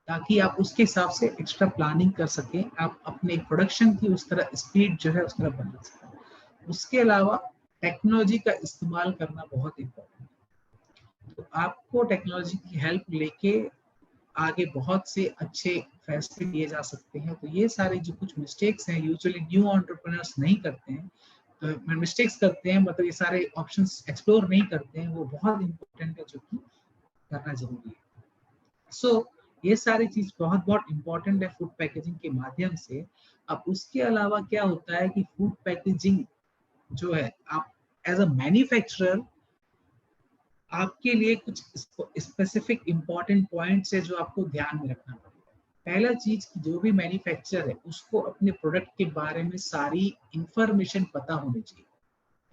[SPEAKER 2] ताकि आप उसके हिसाब से एक्स्ट्रा प्लानिंग कर सकें, आप अपने प्रोडक्शन की उस तरह स्पीड जो है उस तरह बना सकें। उसके अलावा टेक्नोलॉजी का इस्तेमाल करना बहुत इंपॉर्टेंट है। तो आपको टेक्नोलॉजी की हेल्प लेके आगे बहुत से अच्छे फैसले लिए जा सकते हैं। तो ये सारे जो कुछ मिस्टेक्स हैं यूजुअली न्यू एंटरप्रेन्योर्स नहीं करते हैं, तो मिस्टेक्स करते हैं मतलब ये सारे ऑप्शंस एक्सप्लोर नहीं करते हैं, वो बहुत इंपॉर्टेंट है जो कि करना जरूरी है। सो ये सारी चीज बहुत बहुत इंपॉर्टेंट है फूड पैकेजिंग के माध्यम से। अब उसके अलावा क्या होता है कि फूड पैकेजिंग जो है आप एज अ मैन्युफैक्चरर आपके लिए कुछ स्पेसिफिक इंपॉर्टेंट पॉइंट्स है जो आपको ध्यान में रखना पड़ेगा। पहला चीज कि जो भी मैन्युफैक्चरर है उसको अपने प्रोडक्ट के बारे में सारी इंफॉर्मेशन पता होनी चाहिए।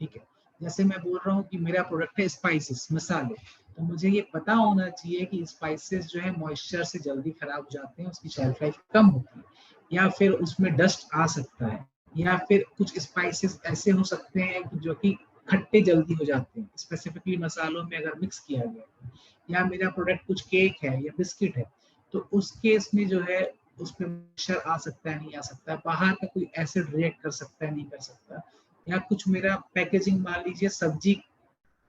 [SPEAKER 2] ठीक है, जैसे मैं बोल रहा हूँ कि मेरा प्रोडक्ट है स्पाइसेस, मसाले, तो मुझे ये पता होना चाहिए कि स्पाइसेस जो है मॉइस्चर से जल्दी खराब हो जाते हैं, उसकी शेल्फ लाइफ कम होती है, या फिर उसमें डस्ट आ सकता है, या फिर कुछ स्पाइसेस ऐसे हो सकते हैं कि जो कि खट्टे जल्दी हो जाते हैं स्पेसिफिकली मसालों में अगर मिक्स किया गया, या मेरा प्रोडक्ट कुछ केक है या बिस्किट है तो उस केस में जो है उसमें मॉइस्चर आ सकता है, नहीं आ सकता है, बाहर का कोई एसिड रिएक्ट कर सकता है, नहीं कर सकता, या कुछ मेरा पैकेजिंग मान लीजिए सब्जी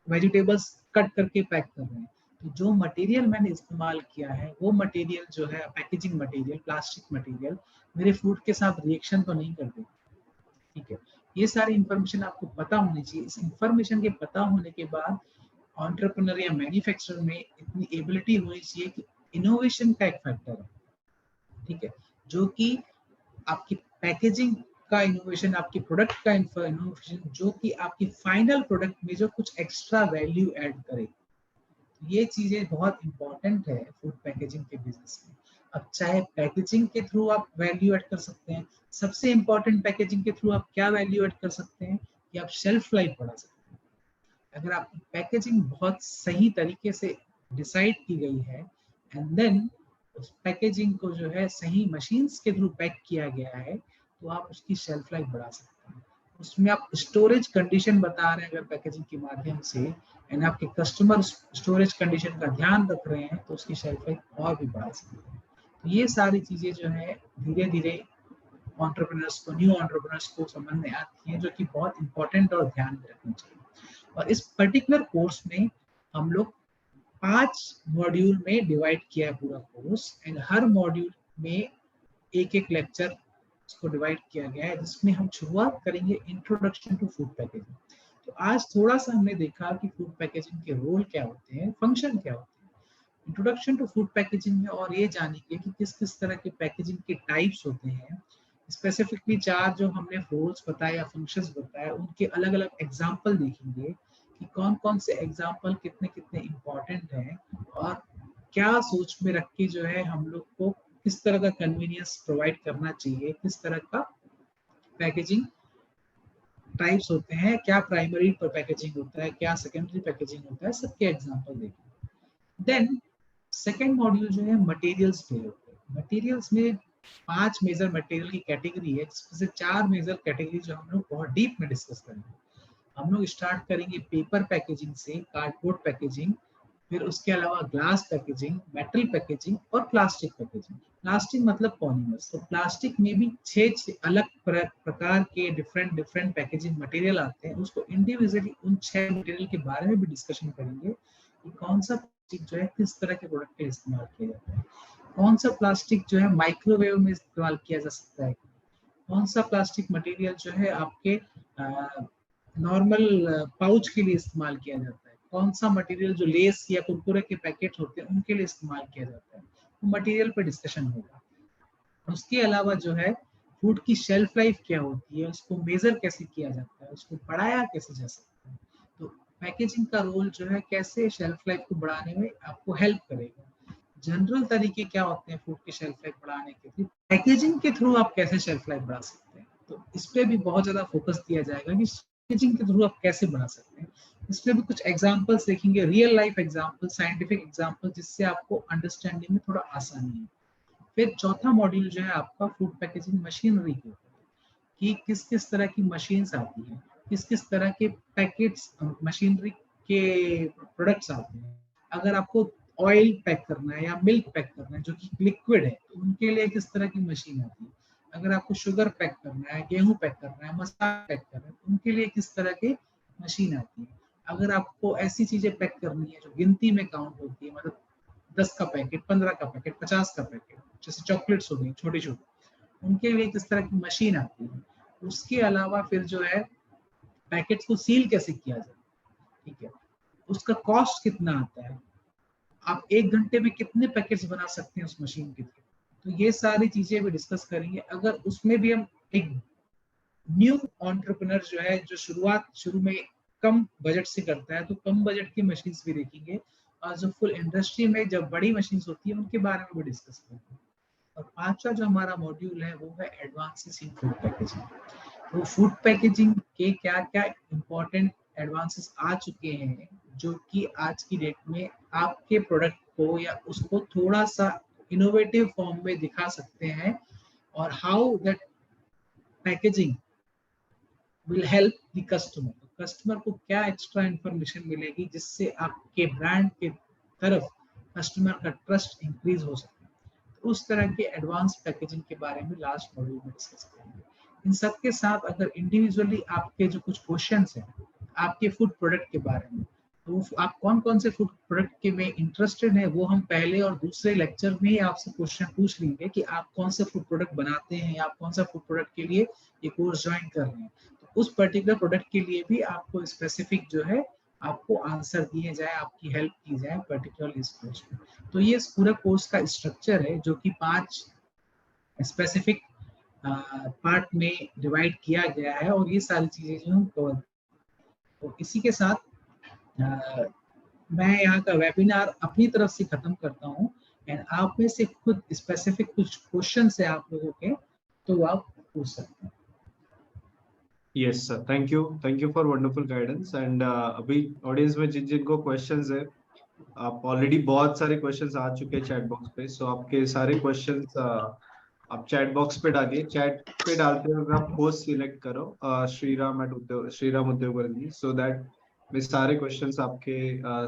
[SPEAKER 2] वेजिटेबल्स कट करके पैक कर रहे हैं, तो जो मटेरियल मैंने इस्तेमाल किया है वो मटेरियल जो है पैकेजिंग मटेरियल, प्लास्टिक मटेरियल मेरे फूड के साथ रिएक्शन तो नहीं कर देगा। ठीक है, ये सारी इंफॉर्मेशन आपको पता होनी चाहिए। इस इंफॉर्मेशन के पता होने के बाद एंटरप्रेन्योर या मैन्युफैक्चरर में इतनी एबिलिटी होनी चाहिए कि इनोवेशन का एक फैक्टर है, ठीक है, जो कि आपकी पैकेजिंग का इनोवेशन, आपके प्रोडक्ट का इनोवेशन, जो कि आपकी फाइनल प्रोडक्ट में जो कुछ एक्स्ट्रा वैल्यू ऐड करे। ये चीजें बहुत इंपॉर्टेंट है फूड पैकेजिंग के बिजनेस में। अब चाहे पैकेजिंग के थ्रू आप वैल्यू ऐड कर सकते हैं, सबसे इंपॉर्टेंट पैकेजिंग के थ्रू आप क्या वैल्यू ऐड कर सकते हैं कि आप शेल्फ लाइफ बढ़ा सकते हैं। अगर आपकी पैकेजिंग बहुत सही तरीके से डिसाइड की गई है एंड देन उस पैकेजिंग को जो है सही मशीन्स के थ्रू पैक किया गया है तो आप उसकी शेल्फ लाइफ बढ़ा सकते हैं। उसमें आप स्टोरेज कंडीशन बता रहे हैं अगर पैकेजिंग के माध्यम से एंड आपके कस्टमर स्टोरेज कंडीशन का ध्यान रख रहे हैं तो उसकी शेल्फ लाइफ और भी बढ़ा सकते हैं। तो ये सारी चीजें जो है धीरे धीरे एंटरप्रेन्योर्स को, न्यू एंटरप्रेन्योर्स को समझ में आती हैं, जो कि बहुत इंपॉर्टेंट और ध्यान में रखनी चाहिए। और इस पर्टिकुलर कोर्स में हम लोग 5 मॉड्यूल में डिवाइड किया है पूरा कोर्स एंड हर मॉड्यूल में एक एक लेक्चर इसको डिवाइड किया गया है, जिसमें हम शुरुआत करेंगे इंट्रोडक्शन टू फूड पैकेजिंग। तो आज थोड़ा सा हमने देखा कि फूड पैकेजिंग के रोल क्या होते हैं, फंक्शन क्या होते हैं, इंट्रोडक्शन टू फूड पैकेजिंग में, और ये जानेंगे कि किस किस तरह के पैकेजिंग के टाइप्स होते हैं। स्पेसिफिकली 4 जो हमने रोल्स बताए या फंक्शंस बताए उनके अलग अलग एग्जाम्पल देखेंगे कि कौन कौन से एग्जाम्पल कितने कितने इम्पोर्टेंट हैं और क्या सोच में रख के जो है हम लोग को किस तरह का कन्वीनियंस प्रोवाइड करना चाहिए, किस तरह का पैकेजिंग टाइप्स होते हैं, क्या प्राइमरी पर पैकेजिंग होता है, क्या सेकेंडरी पैकेजिंग होता है, सबके एग्जांपल देखें। देन सेकेंड मॉड्यूल जो है मटेरियल्स पे होते हैं। मटेरियल्स में 5 मेजर मटेरियल की कैटेगरी है, जिसमें से 4 मेजर कैटेगरी जो हम लोग बहुत डीप में डिस्कस करेंगे। हम लोग स्टार्ट करेंगे पेपर पैकेजिंग से, कार्डबोर्ड पैकेजिंग, फिर उसके अलावा ग्लास पैकेजिंग, मेटल पैकेजिंग और प्लास्टिक पैकेजिंग। प्लास्टिक मतलब पॉलीमर्स। तो प्लास्टिक में भी 6 अलग प्रकार के डिफरेंट डिफरेंट पैकेजिंग मटेरियल आते हैं। उसको इंडिविजुअली उन 6 मटेरियल के बारे में भी डिस्कशन करेंगे कि कौन सा प्लास्टिक जो है किस तरह के प्रोडक्ट के इस्तेमाल किया जाता है, कौन सा प्लास्टिक जो है माइक्रोवेव में इस्तेमाल किया जा सकता है, कौन सा प्लास्टिक मटेरियल जो है आपके नॉर्मल पाउच के लिए इस्तेमाल किया जाता है, कौन सा मटेरियल जो लेस या कुरकुरे के पैकेट होते हैं उनके लिए इस्तेमाल किया जाता है। तो मटेरियल पे डिस्कशन होगा। उसके अलावा जो है फूड की शेल्फ लाइफ क्या होती है, उसको मेजर कैसे किया जाता है, उसको बढ़ाया कैसे जा सकता है। तो पैकेजिंग का रोल जो है कैसे शेल्फ लाइफ को बढ़ाने में आपको हेल्प करेगा। जनरल तरीके क्या होते हैं फूड की शेल्फ लाइफ बढ़ाने के लिए, पैकेजिंग के थ्रू आप कैसे शेल्फ लाइफ बढ़ा सकते हैं। तो इस पे भी बहुत ज्यादा फोकस दिया जाएगा कि पैकेजिंग के थ्रू आप कैसे बढ़ा सकते हैं। इसमें भी कुछ एग्जांपल्स देखेंगे, real life example, scientific example, जिससे आपको अंडरस्टैंडिंग में थोड़ा आसानी है। फिर चौथा मॉड्यूल जो है आपका फूड पैकेजिंग मशीनरी के ऊपर, कि किस किस तरह की मशीन्स आती हैं, किस किस तरह के पैकेट्स मशीनरी के प्रोडक्ट्स आते हैं। अगर आपको ऑयल पैक करना है या मिल्क पैक करना है जो कि लिक्विड है, तो उनके लिए किस तरह की मशीन आती है। अगर आपको शुगर पैक करना है, गेहूं पैक करना है, मसाला पैक करना है, तो उनके लिए किस तरह की मशीन आती है। अगर आपको ऐसी चीजें पैक करनी है जो गिनती में काउंट होती है, मतलब 10 का पैकेट, 15 का पैकेट, 50 का पैकेट, जैसे चॉकलेट्स हो गई छोटी छोटी, उनके लिए किस तरह की मशीन आती है। उसके अलावा फिर जो है पैकेट्स को सील कैसे किया जाए, ठीक है, उसका कॉस्ट कितना आता है, आप 1 घंटे में कितने पैकेट्स बना सकते हैं उस मशीन के थ्रू। तो ये सारी चीजें भी डिस्कस करेंगे। अगर उसमें भी हम एक न्यू एंटरप्रेन्योर जो है, जो शुरू में कम बजट से करता है, तो कम बजट की मशीन्स भी देखेंगे। और जो फुल इंडस्ट्री में जब बड़ी मशीन्स होती है उनके बारे में भी डिस्कस करेंगे। और पांचवा जो हमारा मॉड्यूल है वो है एडवांसेस इन फूड पैकेजिंग। तो फूड पैकेजिंग के क्या क्या इम्पोर्टेंट एडवांसेस आ चुके हैं जो कि आज की डेट में आपके प्रोडक्ट को या उसको थोड़ा सा इनोवेटिव फॉर्म में दिखा सकते हैं, और how that packaging will help the customer. Customer को क्या एक्स्ट्रा इंफॉर्मेशन मिलेगी जिससे आपके ब्रांड के तरफ कस्टमर का ट्रस्ट इंक्रीज हो सके। तो उस तरह के एडवांस पैकेजिंग के बारे में लास्ट मॉड्यूल में डिस्कस करेंगे। इन सब के साथ अगर इंडिविजुअली आपके जो कुछ क्वेश्चंस हैं आपके फूड प्रोडक्ट के बारे में, तो आप कौन कौन से फूड प्रोडक्ट के में इंटरेस्टेड है, वो हम पहले और दूसरे लेक्चर में ही आपसे क्वेश्चन पूछ लेंगे कि आप कौन से फूड प्रोडक्ट बनाते हैं या आप कौन सा फूड प्रोडक्ट के लिए ये कोर्स ज्वाइन कर रहे हैं। तो उस पर्टिकुलर प्रोडक्ट के लिए भी आपको स्पेसिफिक जो है आपको आंसर दिए जाए, आपकी हेल्प की जाए पर्टिकुलर इस कोर्स में। तो ये इस पूरा कोर्स का स्ट्रक्चर है जो कि 5 स्पेसिफिक पार्ट में डिवाइड किया गया है, और ये सारी चीजें जो हम कवर। तो इसी के साथ मैं यहाँ का वेबिनार अपनी तरफ से खत्म करता हूँ। एंड आप में से खुद स्पेसिफिक कुछ क्वेश्चन है आप लोगों के, तो आप पूछ सकते हैं।
[SPEAKER 1] Yes sir, thank you for wonderful guidance. And अभी ऑडियंस में जिन जिनको क्वेश्चंस है, आप ऑलरेडी बहुत सारे क्वेश्चंस आ चुके हैं चैट बॉक्स पे, सो आपके सारे क्वेश्चंस आप चैट बॉक्स पे डालिए। चैट पे डालते हुए आप होस्ट सिलेक्ट करो श्रीराम उद्योगवर्धी, सो दैट मैं सारे क्वेश्चंस आपके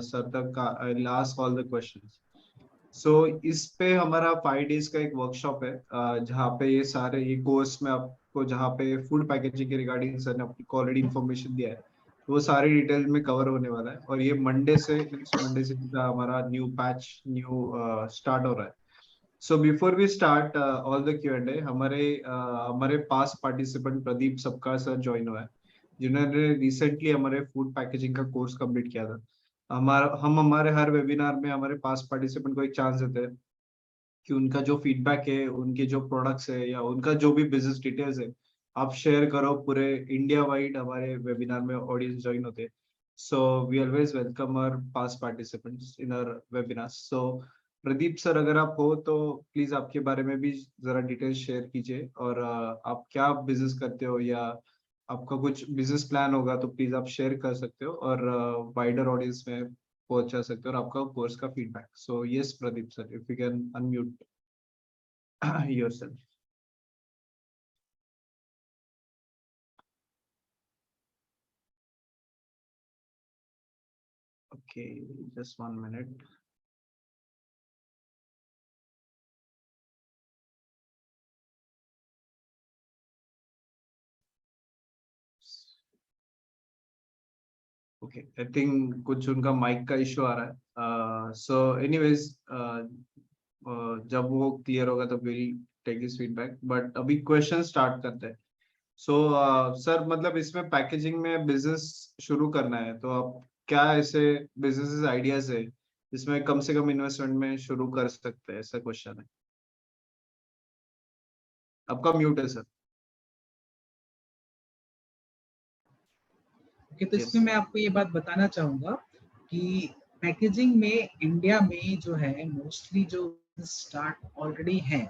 [SPEAKER 1] सर तक I ask all the questions. So इस पे हमारा 5 डेज का एक वर्कशॉप है, जहाँ पे ये सारे ये कोर्स में आपको, जहाँ पे फूड पैकेजिंग के रिगार्डिंग सर ने आपको ऑलरेडी इन्फॉर्मेशन दिया है, तो वो सारी डिटेल में कवर होने वाला है। और ये नेक्स्ट मंडे से हमारा न्यू बैच स्टार्ट हो रहा है। So before we start all the Q&A, हमारे पास पार्टिसिपेंट प्रदीप सबका सर ज्वाइन हुआ है, जिन्होंने रिसेंटली हमारे फूड पैकेजिंग का कोर्स कंप्लीट किया था। हमारे हर वेबिनार में हमारे पास पार्टिसिपेंट को एक चांस देते हैं कि उनका जो फीडबैक है, उनके जो प्रोडक्ट्स है या उनका जो भी बिजनेस डिटेल्स है, आप शेयर करो। पूरे इंडिया वाइड हमारे वेबिनार में ऑडियंस ज्वाइन होते हैं। So we always welcome our past participants in our webinar. So Pradeep sir, अगर आप हो तो प्लीज आपके बारे में भी जरा डिटेल्स शेयर कीजिए, और आप क्या बिजनेस करते हो, या आपका कुछ बिजनेस प्लान होगा तो प्लीज आप शेयर कर सकते हो, और वाइडर ऑडियंस में पहुंचा सकते हो, और आपका कोर्स का feedback. So yes Pradeep sir, if you can unmute yourself. Okay, just 1 minute। Okay, I think कुछ उनका माइक का इशू आ रहा है। सो एनीवेज, जब वो क्लियर होगा तो will take his feedback, but अभी क्वेश्चन स्टार्ट करते हैं। सो सर, मतलब इसमें पैकेजिंग में बिजनेस शुरू करना है तो आप क्या ऐसे बिजनेस आइडियाज है जिसमें कम से कम इन्वेस्टमेंट में शुरू कर सकते हैं, ऐसा क्वेश्चन है। आपका म्यूट है सर।
[SPEAKER 2] ओके, तो
[SPEAKER 1] यस।
[SPEAKER 2] इसमें मैं आपको ये बात बताना चाहूंगा कि पैकेजिंग में इंडिया में जो है मोस्टली जो स्टार्ट ऑलरेडी है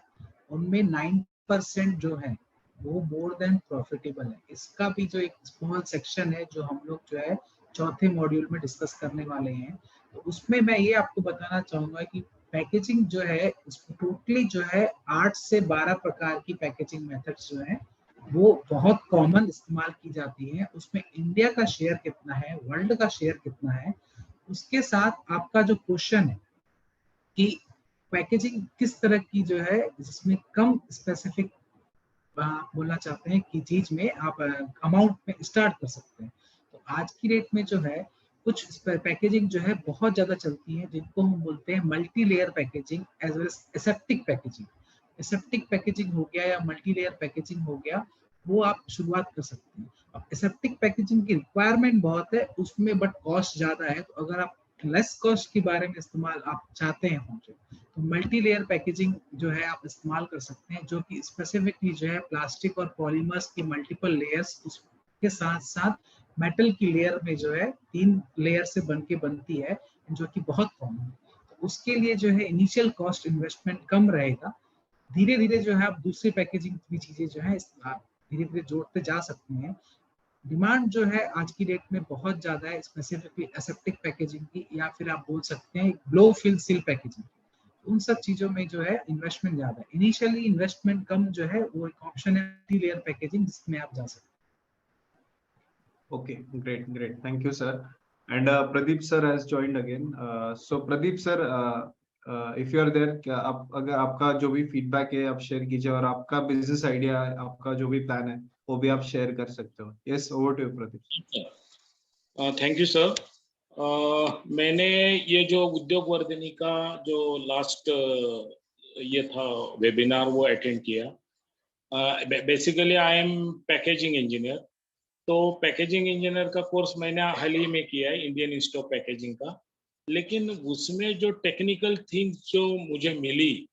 [SPEAKER 2] उनमें 9% जो है वो मोर देन प्रॉफिटेबल है। इसका भी जो एक स्मॉल सेक्शन है जो हम लोग जो है चौथे मॉड्यूल में डिस्कस करने वाले हैं, तो उसमें मैं ये आपको बताना चाहूंगा कि पैकेजिंग जो है टोटली जो है 8 से 12 प्रकार की पैकेजिंग मेथड्स जो है वो बहुत कॉमन इस्तेमाल की जाती है। उसमें इंडिया का शेयर कितना है, वर्ल्ड का शेयर कितना है, उसके साथ आपका जो क्वेश्चन है कि पैकेजिंग किस तरह की जो है जिसमें कम स्पेसिफिक आप बोलना चाहते हैं कि चीज में आप अमाउंट में स्टार्ट कर सकते हैं। तो आज की डेट में जो है कुछ पैकेजिंग जो है बहुत ज्यादा चलती है जिनको हम बोलते हैं multi layer packaging as well as aseptic packaging. Aseptic packaging हो गया या मल्टी लेयर पैकेजिंग हो गया, वो आप शुरुआत कर सकते हैं। अब एसेप्टिक पैकेजिंग की रिक्वायरमेंट बहुत है उसमें, बट कॉस्ट ज्यादा है। तो अगर आप लेस कॉस्ट के बारे में इस्तेमाल आप चाहते हैं मुझे, तो मल्टी लेयर पैकेजिंग जो है आप इस्तेमाल कर सकते हैं, जो कि स्पेसिफिकली जो है प्लास्टिक और पॉलीमर्स की मल्टीपल लेयर्स, उसके साथ साथ मेटल की लेयर में जो है 3 लेयर से बन के बनती है, जो कि बहुत कॉमन है। तो उसके लिए जो है इनिशियल कॉस्ट इन्वेस्टमेंट कम रहेगा। धीरे धीरे जो है आप दूसरी पैकेजिंग की चीजें जो है धीरे धीरे जोड़ते जा सकते हैं। डिमांड जो है आज की डेट में बहुत ज्यादा है, स्पेसिफिकली एसेप्टिक पैकेजिंग की, या फिर आप बोल सकते हैं ब्लो फिल सील पैकेजिंग। उन सब चीजों में जो है इन्वेस्टमेंट ज्यादा है, इनिशियली इन्वेस्टमेंट कम जो है वो एक ऑप्शन है मल्टी लेयर पैकेजिंग जिसमें आप जा सकते
[SPEAKER 1] Okay, great, great. Thank you, sir. And Pradeep sir has joined again. So Pradeep sir, if you are there, क्या आप अगर आपका जो भी फीडबैक है आप शेयर कीजिए, और आपका बिजनेस आइडिया है, आपका जो भी प्लान है वो भी आप शेयर कर सकते हो। Yes, over to you Pradeep.
[SPEAKER 3] Thank you sir. मैंने ये जो उद्योग वर्धिनी का जो लास्ट ये था वेबिनार वो अटेंड किया। Basically I am packaging engineer. तो पैकेजिंग इंजीनियर का कोर्स मैंने हाल ही में किया है इंडियन इंस्टीट्यूट ऑफ पैकेजिंग का। लेकिन उसमें जो टेक्निकल थिंग्स जो मुझे मिली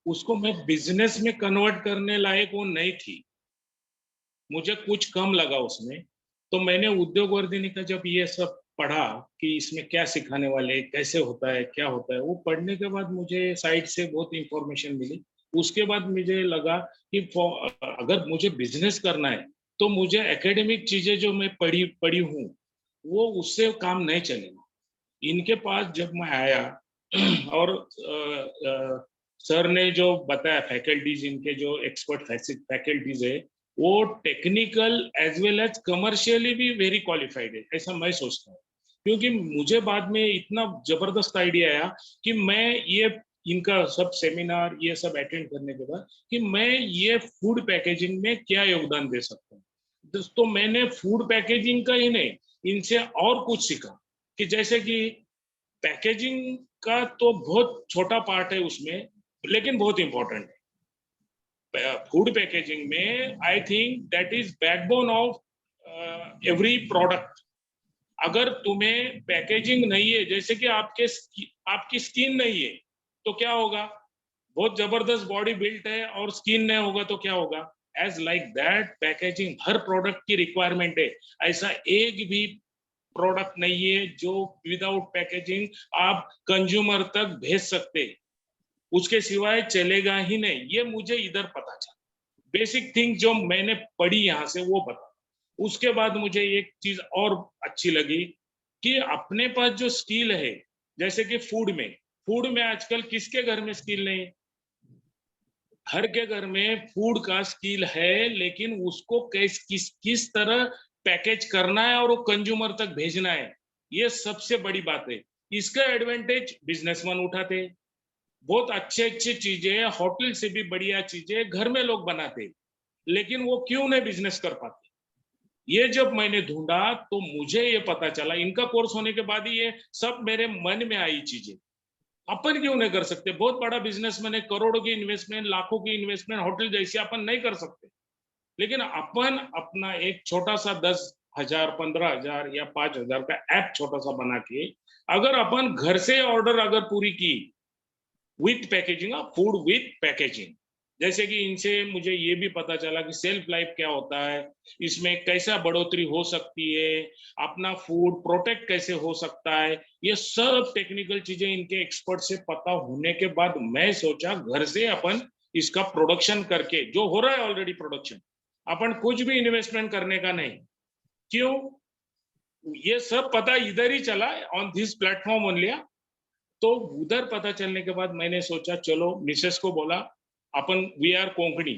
[SPEAKER 3] उसको मैं बिजनेस में कन्वर्ट करने लायक वो नहीं थी, मुझे कुछ कम लगा उसमें। तो मैंने उद्योग वर्धिनी का जब ये सब पढ़ा कि इसमें क्या सिखाने वाले, कैसे होता है, क्या होता है, वो पढ़ने के बाद मुझे साइट से बहुत इंफॉर्मेशन मिली। उसके बाद मुझे लगा कि अगर मुझे बिजनेस करना है तो मुझे एकेडमिक चीजें जो मैं पढ़ी हूँ वो उससे काम नहीं चलेगा। इनके पास जब मैं आया और सर ने जो बताया फैकल्टीज, इनके जो एक्सपर्ट फैकल्टीज है वो technical as well as commercially भी वेरी क्वालिफाइड है, ऐसा मैं सोचता हूँ। क्योंकि मुझे बाद में इतना जबरदस्त आइडिया आया कि मैं ये इनका सब सेमिनार ये सब अटेंड करने के बाद कि मैं ये फूड पैकेजिंग में क्या योगदान दे सकता हूँ। दोस्तों मैंने फूड पैकेजिंग का ही नहीं, इनसे और कुछ सीखा कि जैसे कि पैकेजिंग का तो बहुत छोटा पार्ट है उसमें, लेकिन बहुत इंपॉर्टेंट है। फूड पैकेजिंग में I think that is backbone of every product. अगर तुम्हें पैकेजिंग नहीं है, जैसे कि आपकी स्किन नहीं है तो क्या होगा, बहुत जबरदस्त बॉडी बिल्ट है और स्किन नहीं होगा तो क्या होगा। एज लाइक दैट पैकेजिंग हर प्रोडक्ट की रिक्वायरमेंट है। ऐसा एक भी प्रोडक्ट नहीं है जो विदाउट पैकेजिंग आप कंज्यूमर तक भेज सकते। उसके सिवाय चलेगा ही नहीं, ये मुझे इधर पता चला। बेसिक थिंग जो मैंने पढ़ी यहाँ से वो बता। उसके बाद मुझे एक चीज और अच्छी लगी कि अपने पास जो स्किल है, जैसे कि फूड में आजकल किसके घर में स्किल नहीं है? हर के घर में फूड का स्किल है, लेकिन उसको किस तरह पैकेज करना है और वो कंज्यूमर तक भेजना है, ये सबसे बड़ी बात है। इसका एडवांटेज बिजनेसमैन उठाते हैं। बहुत अच्छे अच्छे चीजें, होटल से भी बढ़िया चीजें घर में लोग बनाते हैं, लेकिन वो क्यों नहीं बिजनेस कर पाते? ये जब मैंने ढूंढा तो मुझे ये पता चला, इनका कोर्स होने के बाद ही ये सब मेरे मन में आई चीजें। अपन क्यों नहीं कर सकते? बहुत बड़ा बिजनेसमैन है, करोड़ों की इन्वेस्टमेंट, लाखों की इन्वेस्टमेंट होटल जैसी अपन नहीं कर सकते, लेकिन अपन अपना एक छोटा सा 10,000, 15,000 या 5,000 का ऐप छोटा सा बना के अगर अपन घर से ऑर्डर अगर पूरी की with packaging, food with packaging, जैसे कि इनसे मुझे ये भी पता चला कि सेल्फ लाइफ क्या होता है, इसमें कैसा बढ़ोतरी हो सकती है, अपना फूड प्रोटेक्ट कैसे हो सकता है, ये सब टेक्निकल चीजें इनके एक्सपर्ट से पता होने के बाद मैं सोचा घर से अपन इसका प्रोडक्शन करके, जो हो रहा है ऑलरेडी प्रोडक्शन, अपन कुछ भी इन्वेस्टमेंट करने का नहीं। क्यों? ये सब पता इधर ही चला, ऑन दिस प्लेटफॉर्म ओनली। तो उधर पता चलने के बाद मैंने सोचा, चलो मिसेस को बोला, अपन वी आर कोंकणी,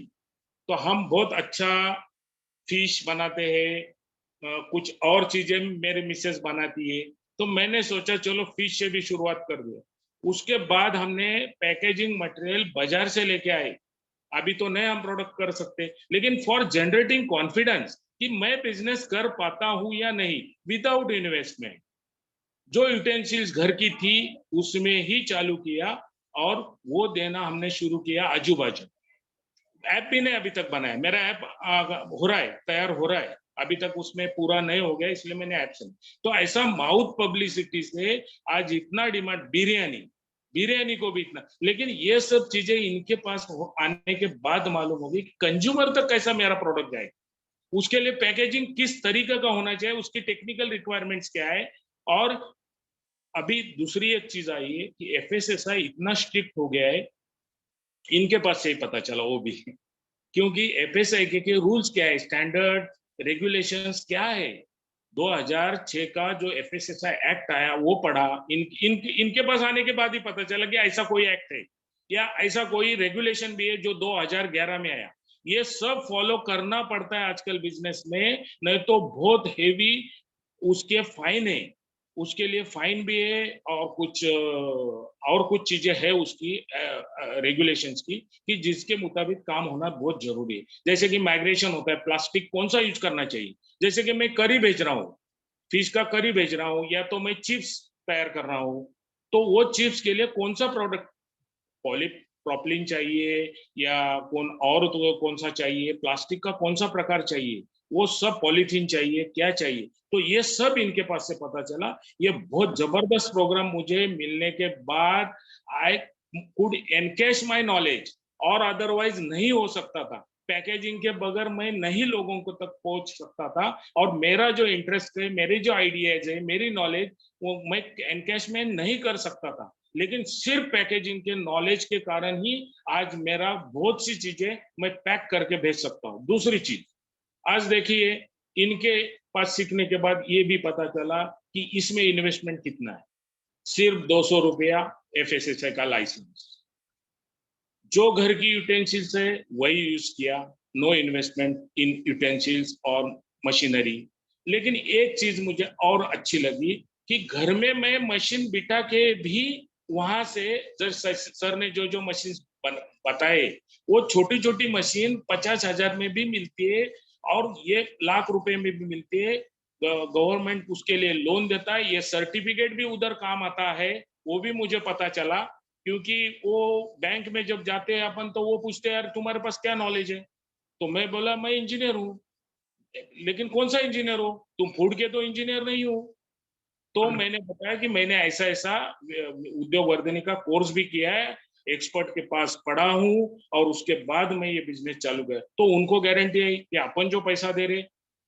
[SPEAKER 3] तो हम बहुत अच्छा फिश बनाते हैं, कुछ और चीजें मेरे मिसेस बनाती है, तो मैंने सोचा चलो फिश से भी शुरुआत कर दो। उसके बाद हमने पैकेजिंग मटेरियल बाजार से लेके आए। अभी तो नहीं हम प्रोडक्ट कर सकते, लेकिन फॉर जनरेटिंग कॉन्फिडेंस कि मैं बिजनेस कर पाता हूं या नहीं विदाउट इन्वेस्टमेंट, जो यूटेंसिल्स घर की थी उसमें ही चालू किया और वो देना हमने शुरू किया आजू बाजू। ऐप भी नहीं अभी तक बनाया, मेरा ऐप हो रहा है, तैयार हो रहा है, अभी तक उसमें पूरा नहीं हो गया, इसलिए मैंने ऐप से। तो ऐसा माउथ पब्लिसिटी से आज इतना डिमांड, बिरयानी को भी इतना, लेकिन ये सब चीजें इनके पास आने के बाद मालूम होगी कि कंज्यूमर तक कैसा मेरा प्रोडक्ट जाए, उसके लिए पैकेजिंग किस तरीके का होना चाहिए, उसकी टेक्निकल रिक्वायरमेंट्स क्या है। और अभी दूसरी एक चीज आई है कि एफएसएसआई इतना स्ट्रिक्ट हो गया है, इनके पास से ही पता चला वो भी, क्योंकि एफएसआई के रूल्स क्या है, स्टैंडर्ड रेगुलेशंस क्या है। 2006 का जो एफएसएसआई एक्ट आया वो पढ़ा, इनके पास आने के बाद ही पता चला कि ऐसा कोई एक्ट है या ऐसा कोई रेगुलेशन भी है जो 2011 में आया। ये सब फॉलो करना पड़ता है आजकल बिजनेस में, नहीं तो बहुत हेवी उसके फाइन है, उसके लिए फाइन भी है और कुछ चीजें है उसकी रेगुलेशंस की, कि जिसके मुताबिक काम होना बहुत जरूरी है। जैसे कि माइग्रेशन होता है, प्लास्टिक कौन सा यूज करना चाहिए, जैसे कि मैं करी भेज रहा हूँ, फिश का करी भेज रहा हूँ, या तो मैं चिप्स तैयार कर रहा हूँ, तो वो चिप्स के लिए कौन सा प्रोडक्ट, प्रोपिलीन चाहिए या कौन सा चाहिए, प्लास्टिक का कौन सा प्रकार चाहिए, वो सब पॉलीथीन चाहिए, क्या चाहिए, तो ये सब इनके पास से पता चला। ये बहुत जबरदस्त प्रोग्राम मुझे मिलने के बाद I could encash my knowledge, और अदरवाइज नहीं हो सकता था, पैकेजिंग के बगैर मैं नहीं लोगों को तक पहुंच सकता था। और मेरा जो इंटरेस्ट है, मेरे जो आइडियाज है, मेरी नॉलेज, वो मैं एनकैशमेंट नहीं कर सकता था, लेकिन सिर्फ पैकेजिंग के नॉलेज के कारण ही आज मेरा बहुत सी चीजें मैं पैक करके भेज सकता हूँ। दूसरी चीज, आज देखिए इनके पास सीखने के बाद ये भी पता चला कि इसमें इन्वेस्टमेंट कितना है, सिर्फ 200 रुपया एफएसएसआई का लाइसेंस, जो घर की यूटेंसिल्स है वही यूज किया, नो इन्वेस्टमेंट इन यूटेंसिल्स और मशीनरी। लेकिन एक चीज मुझे और अच्छी लगी कि घर में मैं मशीन बिठा के भी वहां से, सर ने जो मशीन बताए, वो छोटी छोटी मशीन 50,000 में भी मिलती है और ये लाख रुपए में भी मिलती है। गवर्नमेंट उसके लिए लोन देता है, ये सर्टिफिकेट भी उधर काम आता है, वो भी मुझे पता चला। क्योंकि वो बैंक में जब जाते हैं अपन, तो वो पूछते हैं यार तुम्हारे पास क्या नॉलेज है, तो मैं बोला मैं इंजीनियर हूँ। लेकिन कौन सा इंजीनियर हो तुम, फूड के तो इंजीनियर नहीं हो। तो मैंने बताया कि मैंने ऐसा ऐसा उद्योग वर्धनी का कोर्स भी किया है, एक्सपर्ट के पास पढ़ा हूँ, और उसके बाद मैं ये बिजनेस चालू किया। तो उनको गारंटी है कि अपन जो पैसा दे रहे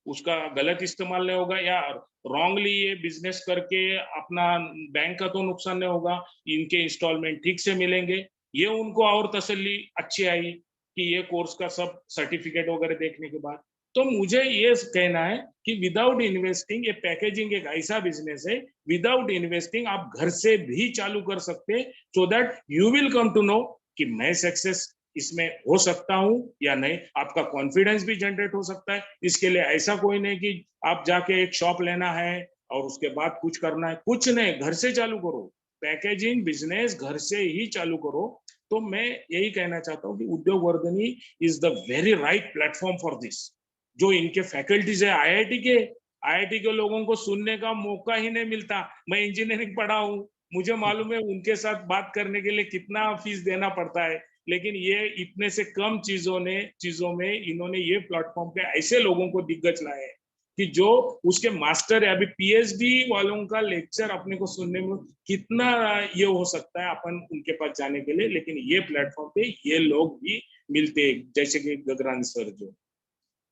[SPEAKER 3] उसका गलत इस्तेमाल नहीं होगा, या रॉन्गली ये बिजनेस करके अपना बैंक का तो नुकसान नहीं होगा, इनके इंस्टॉलमेंट ठीक से मिलेंगे। ये उनको और तसल्ली अच्छी आई कि ये कोर्स का सब सर्टिफिकेट वगैरह देखने के बाद। तो मुझे ये कहना है कि विदाउट इन्वेस्टिंग, ये पैकेजिंग एक ऐसा बिजनेस है, विदाउट इन्वेस्टिंग आप घर से भी चालू कर सकते हैं, so that you will come to know कि मैं सक्सेस इसमें हो सकता हूं या नहीं। आपका कॉन्फिडेंस भी जनरेट हो सकता है। इसके लिए ऐसा कोई नहीं कि आप जाके एक शॉप लेना है और उसके बाद कुछ करना है, कुछ नहीं, घर से चालू करो। पैकेजिंग बिजनेस घर से ही चालू करो। तो मैं यही कहना चाहता हूँ कि Udyog Vardhini is the very right platform for this. जो इनके फैकल्टीज है आईआईटी के लोगों को सुनने का मौका ही नहीं मिलता। मैं इंजीनियरिंग पढ़ा हूँ, मुझे मालूम है उनके साथ बात करने के लिए कितना फीस देना पड़ता है, लेकिन ये इतने से कम चीजों में इन्होंने ये प्लेटफॉर्म पे ऐसे लोगों को दिग्गज लाए हैं कि जो उसके मास्टर है, अभी पीएचडी वालों का लेक्चर अपने को सुनने में कितना ये हो सकता है अपन उनके पास जाने के लिए, लेकिन ये प्लेटफॉर्म पे ये लोग भी मिलते हैं, जैसे कि गगरान सर जो।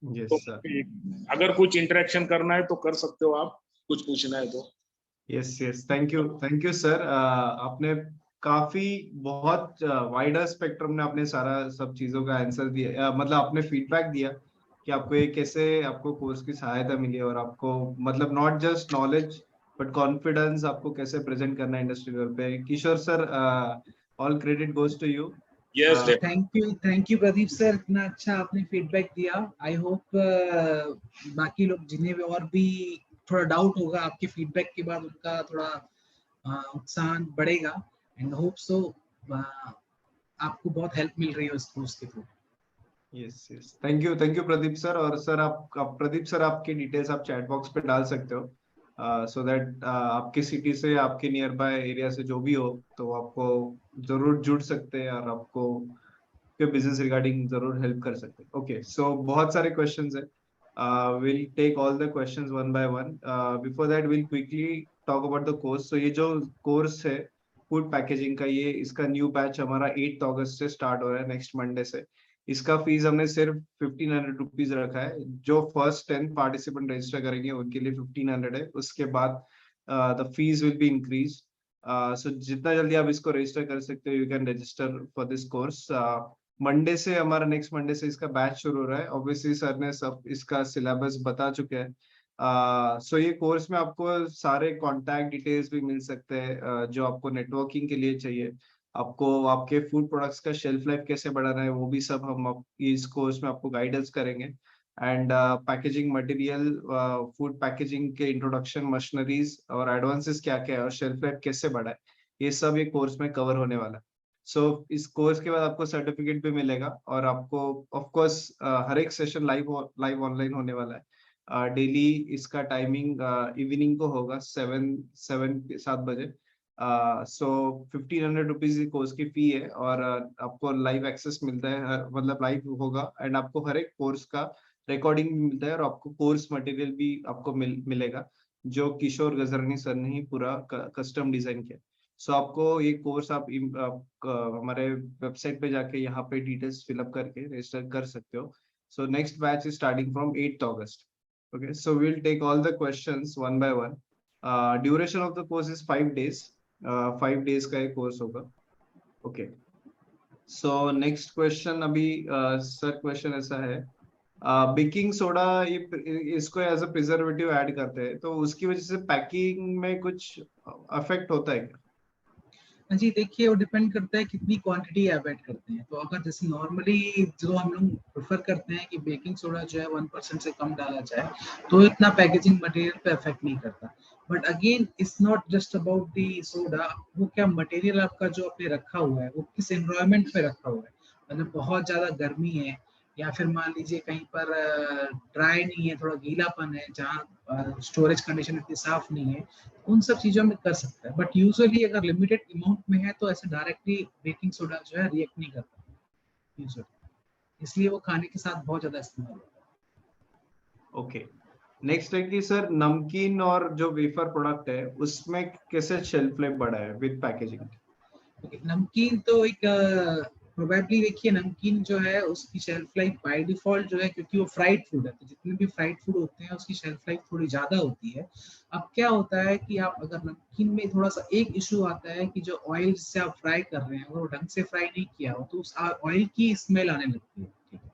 [SPEAKER 3] तो अगर कुछ इंटरेक्शन करना है तो कर सकते हो आप, कुछ पूछना है तो।
[SPEAKER 1] Yes, thank you sir. आपने काफी बहुत वाइडर स्पेक्ट्रम में आपने सारा सब चीजों का आंसर दिया, मतलब आपने फीडबैक दिया कि आपको ये कैसे आपको कोर्स की सहायता मिली और आपको मतलब not just knowledge but confidence आपको कैसे प्रेजेंट करना है इंडस्ट्री लेवल पे। Kishore sir, all credit goes to you.
[SPEAKER 3] Yes,
[SPEAKER 2] thank you Pradeep sir, इतना अच्छा आपने फीडबैक दिया। आई होप बाकी लोग जिन्हें भी और भी थोड़ा डाउट होगा आपके फीडबैक के बाद, उनका थोड़ा उत्साह बढ़ेगा। एंड होप सो आपको बहुत हेल्प मिल रही है उस कोर्स के through.
[SPEAKER 1] Yes, thank you Pradeep sir. और सर आप प्रदीप सर आपकी डिटेल्स आप चैट बॉक्स पे डाल सकते हो, सो दैट आपकी सिटी से आपके नियर बाय एरिया से जो भी हो तो आपको जरूर जुड़ सकते हैं और आपको के बिजनेस रिगार्डिंग जरूर हेल्प कर सकते हैं। ओके, सो बहुत सारे क्वेश्चंस है, will take all the questions one by one. Before that will quickly talk about the course. So ये जो कोर्स है फूड पैकेजिंग का, ये इसका न्यू बैच हमारा 8 अगस्त से स्टार्ट हो रहा है, नेक्स्ट मंडे से। इसका फीस हमने सिर्फ 1500 रुपीज रखा है। जो फर्स्ट 10 पार्टिसिपेंट रजिस्टर करेंगे उनके लिए 1500 है। उसके बाद the fees will be increase. सो जितना जल्दी आप इसको रजिस्टर कर सकते हो, you can register for this course. Monday से हमारा नेक्स्ट मंडे से इसका बैच शुरू हो रहा है। ऑब्वियसली सर ने सब इसका सिलेबस बता चुके हैं। सो ये कोर्स में आपको सारे कॉन्टैक्ट डिटेल्स भी मिल सकते हैं, जो आपको नेटवर्किंग के लिए चाहिए। आपको आपके फूड प्रोडक्ट्स का शेल्फ लाइफ कैसे बढ़ाना है वो भी सब हम इस कोर्स में आपको गाइडेंस करेंगे। And packaging material, food packaging के इंट्रोडक्शन, मशीनरीज और एडवांसेस क्या क्या है और शेल्फ लाइफ कैसे बढ़ाए, ये सब ये कोर्स में कवर होने वाला है। सो इस कोर्स के बाद आपको सर्टिफिकेट भी मिलेगा और आपको ऑफ कोर्स हर एक सेशन लाइव ऑनलाइन होने वाला है। डेली इसका टाइमिंग इवनिंग को होगा 7 बजे। सो 1500 रुपीज कोर्स की फी है और आपको लाइव एक्सेस मिलता है, मतलब लाइव होगा। एंड आपको हर एक कोर्स का रिकॉर्डिंग भी मिलता है और आपको कोर्स मटेरियल भी आपको मिलेगा, जो किशोर गजरानी सर ने ही पूरा कस्टम डिजाइन किया। सो आपको ये कोर्स आप हमारे वेबसाइट पे जाके यहाँ पे डिटेल्स फिलअप करके रजिस्टर कर सकते हो। So next batch is starting from 8 August. Okay, so we'll take all the questions one by one. Duration of the course is 5 days. 5 days का एक कोर्स होगा। Okay. So next question अभी sir question ऐसा है, baking soda इसको as a preservative add करते हैं, तो उसकी वजह से पैकिंग में कुछ अफेक्ट होता है क्या?
[SPEAKER 2] जी देखिए, वो डिपेंड करता है कितनी क्वांटिटी आप ऐड करते हैं। तो अगर जैसे नॉर्मली जो हम लोग प्रेफर करते हैं कि बेकिंग सोडा जो है 1% से कम डाला जाए, तो इतना पैकेजिंग मटेरियल पे इफेक्ट नहीं करता। But again it's not just about the soda, वो क्या मटेरियल आपका जो आपने रखा हुआ है वो किस एनवायरनमेंट पे रखा हुआ है। मतलब बहुत ज्यादा गर्मी है या फिर मान लीजिए कहीं पर ड्राई नहीं है, थोड़ा गीलापन है, जहाँ स्टोरेज कंडीशन इतनी साफ नहीं है, उन सब चीजों में कर सकता है। बट यूजुअली अगर लिमिटेड अमाउंट में है तो ऐसे डायरेक्टली बेकिंग सोडा जो है रिएक्ट नहीं करता यूजुअली, इसलिए वो खाने के साथ बहुत ज्यादा इस्तेमाल होता है।
[SPEAKER 1] ओके, नेक्स्ट है कि सर नमकीन और जो वेफर प्रोडक्ट है उसमें कैसे शेल्फ लाइफ बढ़ा है विद पैकेजिंग?
[SPEAKER 2] नमकीन तो एक प्रोबेबली देखिए नमकीन जो है उसकी शेल्फ लाइफ बाय डिफॉल्ट जो है, क्योंकि वो फ्राइड फूड है, तो जितने भी फ्राइड फूड होते हैं उसकी शेल्फ लाइफ थोड़ी ज्यादा होती है। अब क्या होता है कि आप अगर नमकीन में थोड़ा सा एक इशू आता है कि जो ऑयल जिससे आप फ्राई कर रहे हैं अगर वो ढंग से फ्राई नहीं किया हो तो उस ऑयल की स्मेल आने लगती है। ठीक है,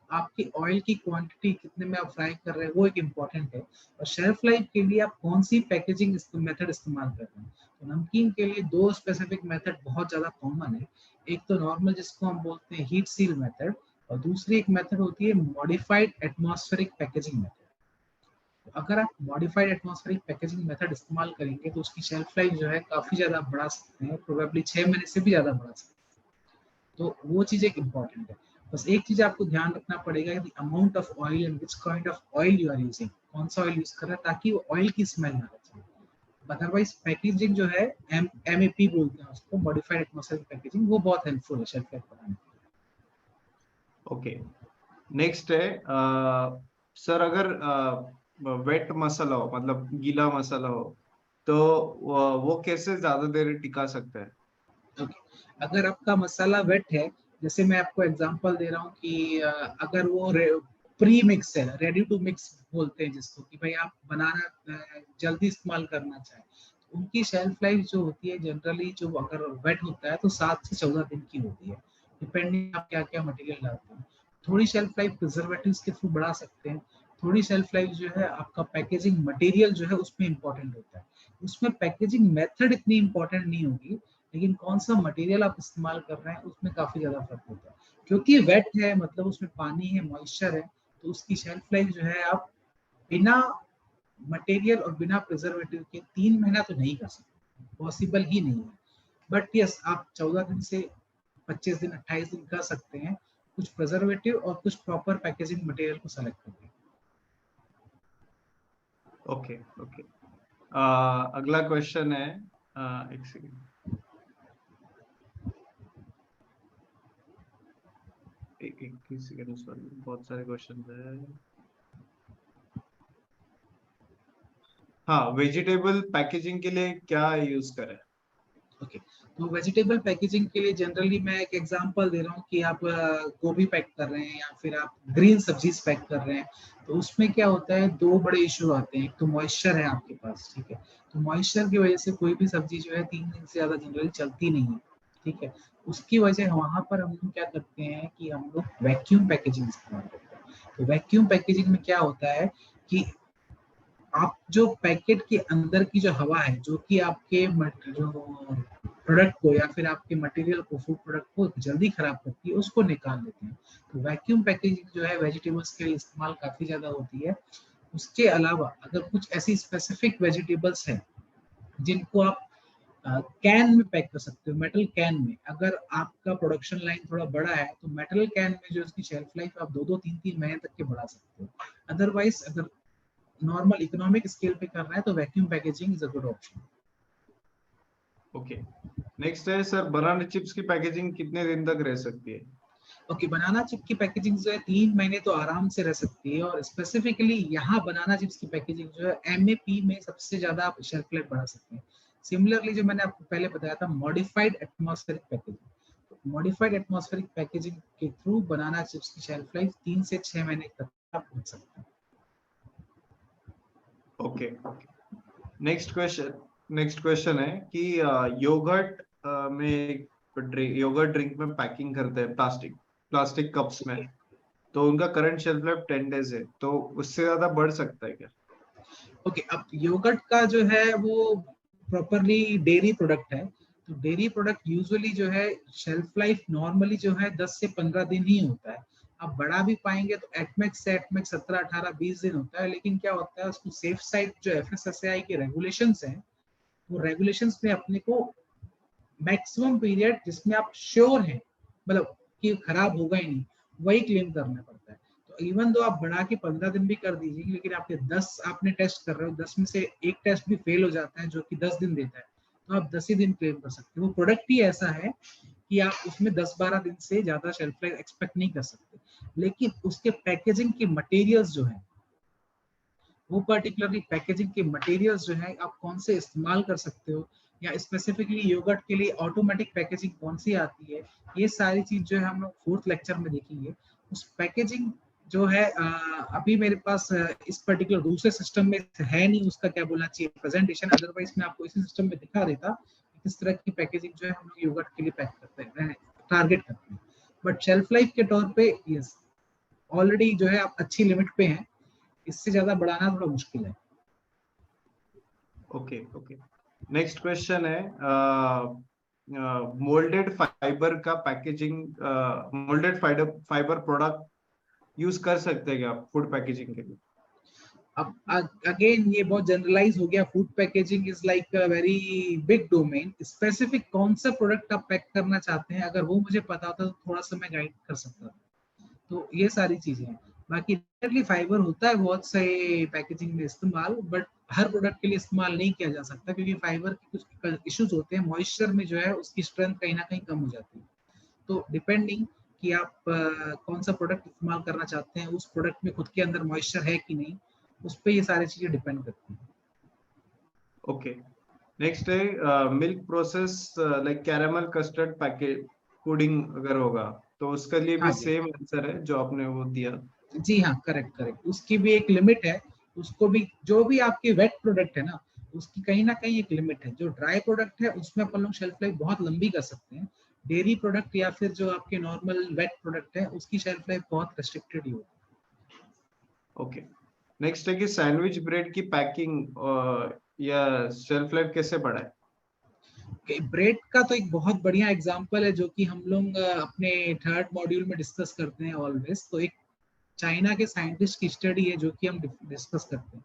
[SPEAKER 2] आपकी ऑयल की क्वांटिटी कितने में आप फ्राई कर रहे हैं वो एक इम्पॉर्टेंट है, और शेल्फ लाइफ के लिए आप कौन सी पैकेजिंग मेथड इस्तेमाल कर रहे हैं। तो नमकीन के लिए दो स्पेसिफिक मेथड बहुत ज्यादा कॉमन है। एक तो नॉर्मल जिसको हम बोलते हैं हीट सील मेथड, और दूसरी एक मेथड होती है मॉडिफाइड एटमॉस्फेरिक पैकेजिंग मेथड। अगर आप मॉडिफाइड एटमॉस्फेरिक पैकेजिंग मेथड इस्तेमाल करेंगे तो उसकी शेल्फ लाइफ जो है काफी ज्यादा बढ़ा सकते हैं, प्रोबेबली 6 महीने से भी ज्यादा बढ़ा सकते हैं। तो वो चीज एक इम्पॉर्टेंट है। बस एक चीज आपको ध्यान रखना पड़ेगा कि amount of oil and which kind of oil you are using, कौन सा ऑयल यूज कर रहे हैं ताकि वो ऑयल की स्मेल ना आए। अदरवाइज पैकेजिंग जो है एमएपी बोलते हैं उसको, मॉडिफाइड एटमॉस्फेरिक पैकेजिंग, वो बहुत हेल्पफुल है शेल्फ लाइफ बढ़ाने में।
[SPEAKER 1] ओके, नेक्स्ट है सर, अगर वेट मसाला हो, मतलब गीला मसाला हो, तो वो कैसे ज्यादा देर टिका सकता है?
[SPEAKER 2] ओके, अगर आपका मसाला वेट है, जैसे मैं आपको एग्जांपल दे रहा हूँ कि अगर वो प्री मिक्स है, रेडी टू मिक्स बोलते हैं जिसको, कि भाई आप बनाना जल्दी इस्तेमाल करना चाहें, तो उनकी शेल्फ लाइफ जो होती है जनरली, जो अगर वेट होता है तो 7 से 14 दिन की होती है, डिपेंडिंग आप क्या क्या मटेरियल डालते हैं। थोड़ी शेल्फ लाइफ प्रिजर्वेटिव्स के थ्रू बढ़ा सकते हैं, थोड़ी शेल्फ लाइफ जो है आपका पैकेजिंग मटेरियल जो है उसमें इंपॉर्टेंट होता है। उसमें पैकेजिंग मेथड इतनी इंपॉर्टेंट नहीं होगी, लेकिन कौन सा मटेरियल आप इस्तेमाल कर रहे हैं उसमें काफी ज्यादा फर्क होता है। क्योंकि वेट है मतलब उसमें पानी है, मॉइस्चर है, तो उसकी शेल्फ लाइफ जो है आप बिना मटेरियल और बिना प्रिजर्वेटिव के 3 महीना तो नहीं कर सकते, पॉसिबल ही नहीं है। बट यस, आप 14 दिन से 25 दिन 28 दिन कर सकते हैं, कुछ प्रिजर्वेटिव और कुछ प्रॉपर पैकेजिंग मटेरियल को सेलेक्ट करके।
[SPEAKER 1] ओके ओके, अगला क्वेश्चन है, एक सेकंड, एक सेकंड, सॉरी, बहुत सारे क्वेश्चन है। हाँ, वेजिटेबल पैकेजिंग के लिए क्या यूज करें?
[SPEAKER 2] ओके, तो वेजिटेबल पैकेजिंग के लिए जनरली मैं एक एग्जांपल दे रहा हूँ कि आप गोभी पैक कर रहे हैं या फिर आप ग्रीन सब्जीज पैक कर रहे हैं, तो उसमें क्या होता है, दो बड़े इशू आते हैं। एक तो मॉइस्चर है आपके पास, ठीक है, तो मॉइस्चर की वजह से कोई भी सब्जी जो है 3 दिन से ज्यादा जनरली चलती नहीं है। ठीक है, उसकी वजह वहां पर हम लोग क्या करते हैं कि हम लोग वैक्यूम पैकेजिंग इस्तेमाल करते हैं। तो वैक्यूम पैकेजिंग में क्या होता है कि आप जो पैकेट के अंदर की जो हवा है जो कि आपके जो प्रोडक्ट को या फिर आपके मटेरियल को, फूड प्रोडक्ट को जल्दी खराब करती है, उसको निकाल लेते हैं। तो वैक्यूम पैकेजिंग जो है वेजिटेबल्स के लिए इस्तेमाल काफी ज्यादा होती है। उसके अलावा अगर कुछ ऐसी स्पेसिफिक वेजिटेबल्स हैं जिनको आप कैन में पैक कर सकते हो, मेटल कैन में, अगर आपका प्रोडक्शन लाइन थोड़ा बड़ा है तो मेटल कैन में जो उसकी शेल्फ लाइफ आप 2-2 3-3 महीने तक के बढ़ा सकते हो। अदरवाइज अगर नॉर्मल इकोनॉमिक स्केल पे कर रहा है तो vacuum packaging is a good option.
[SPEAKER 1] Okay, next है सर, बनाना चिप्स की पैकेजिंग कितने दिन तक रह सकती है?
[SPEAKER 2] ओके, बनाना चिप की पैकेजिंग जो है 3 महीने तो आराम से रह सकती है, और स्पेसिफिकली यहाँ बनाना चिप्स की पैकेजिंग जो है एमएपी में सबसे ज्यादा आप शेल्फ लाइफ बढ़ा सकते हैं। सिमिलरली जो मैंने आपको पहले बताया था modified atmospheric packaging, modified atmospheric packaging के थ्रू बनाना चिप्स की शेल्फ लाइफ 3 से 6 महीने तक आप रख सकते हैं।
[SPEAKER 1] ओके ओके, नेक्स्ट क्वेश्चन है कि योगर्ट में योगर्ट ड्रिंक में पैकिंग करते हैं प्लास्टिक कप्स में, तो उनका करंट शेल्फ लाइफ 10 डेज है, तो उससे ज्यादा बढ़ सकता है क्या?
[SPEAKER 2] ओके, अब योगर्ट का जो है वो प्रॉपरली डेयरी प्रोडक्ट है, तो डेयरी प्रोडक्ट यूजुअली जो है शेल्फ लाइफ नॉर्मली जो है 10 से 15 दिन ही होता है। आप बढ़ा भी पाएंगे तो एटमेक्स से एटमेक्स 17 18 20 दिन होता है, लेकिन क्या होता है उसको सेफ साइड जो एफएसएसएआई के रेगुलेशंस हैं, वो रेगुलेशंस में अपने को मैक्सिमम पीरियड जिसमें आप श्योर हैं, मतलब कि खराब होगा ही नहीं, वही क्लेम करना पड़ता है। तो इवन दो आप बढ़ा के 15 दिन भी कर दीजिए, लेकिन आपके 10 आपने टेस्ट कर रहे हो, 10 में से एक टेस्ट भी फेल हो जाता है जो कि 10 दिन देता है, तो आप 10 ही दिन क्लेम कर सकते हो। वो प्रोडक्ट ही ऐसा है कि आप उसमें 10-12 दिन से ज्यादा शेल्फ लाइफ एक्सपेक्ट नहीं कर सकते। लेकिन उसके पैकेजिंग के मटेरियल्स जो है, वो पर्टिकुलरली पैकेजिंग के मटेरियल्स जो है आप कौन से इस्तेमाल कर सकते हो, या स्पेसिफिकली योगर्ट के लिए ऑटोमेटिक पैकेजिंग कौन सी आती है, ये सारी चीज जो है हम लोग 4th लेक्चर में देखेंगे। उस पैकेजिंग जो है अभी मेरे पास इस पर्टिकुलर दूसरे सिस्टम में है नहीं, उसका क्या बोलना चाहिए प्रेजेंटेशन, अदरवाइज मैं आपको इसी सिस्टम में दिखा देता किस तरह की पैकेजिंग जो है हम लोग योगर्ट के लिए पैक करते हैं, टारगेट करते हैं। बट शेल्फ लाइफ के तौर पे यस ऑलरेडी जो है आप अच्छी लिमिट पे हैं, इससे ज्यादा बढ़ाना थोड़ा मुश्किल है।
[SPEAKER 1] ओके ओके, नेक्स्ट क्वेश्चन है मोल्डेड फाइबर का packaging, moulded fibre product use कर सकते हैं क्या आप फूड पैकेजिंग के लिए?
[SPEAKER 2] अब अगेन ये बहुत जनरलाइज हो गया, food packaging is like a very big domain. Specific कौन सा प्रोडक्ट आप पैक करना चाहते हैं, अगर वो मुझे पता होता तो थोड़ा सा मैं गाइड कर सकता था। तो ये सारी चीजें हैं। बाकी डेफिनेटली फाइबर होता है बहुत से पैकेजिंग में इस्तेमाल, बट हर प्रोडक्ट के लिए इस्तेमाल नहीं किया जा सकता, क्योंकि फाइबर के कुछ इश्यूज होते हैं, मॉइस्चर में जो है उसकी स्ट्रेंथ कहीं ना कहीं कम हो जाती है। तो डिपेंडिंग कि आप कौन सा प्रोडक्ट इस्तेमाल करना चाहते हैं, उस प्रोडक्ट में खुद के अंदर मॉइस्चर है कि नहीं, उस पर ये सारी चीजें डिपेंड करती हैं।
[SPEAKER 1] ओके, नेक्स्ट है milk process like caramel custard packet pudding अगर होगा तो उसके लिए भी
[SPEAKER 2] हाँ जी,
[SPEAKER 1] सेम आंसर है जो आपने वो दिया।
[SPEAKER 2] जी हाँ, करेक्ट करेक्ट, उसकी भी एक लिमिट है। उसको भी, जो भी आपके वेट प्रोडक्ट है ना, उसकी कहीं ना कहीं एक लिमिट है। जो ड्राई प्रोडक्ट है उसमें अपन लोग शेल्फ लाइफ बहुत लंबी कर सकते हैं। डेयरी प्रोडक्ट या फिर जो आपके नॉर्मल वेट प्रोडक्ट है, उसकी शेल्फ लाइफ बहुत रेस्ट्रिक्टेड ही होती है।
[SPEAKER 1] ओके, नेक्स्ट है कि सैंडविच ब्रेड की पैकिंग या शेल्फ लाइफ कैसे बढ़ाए?
[SPEAKER 2] ब्रेड का तो एक बहुत बढ़िया एग्जांपल है जो कि हम लोग अपने 3rd मॉड्यूल में डिस्कस करते हैं ऑलवेज। तो एक चाइना के साइंटिस्ट की स्टडी है जो कि हम डिस्कस करते हैं।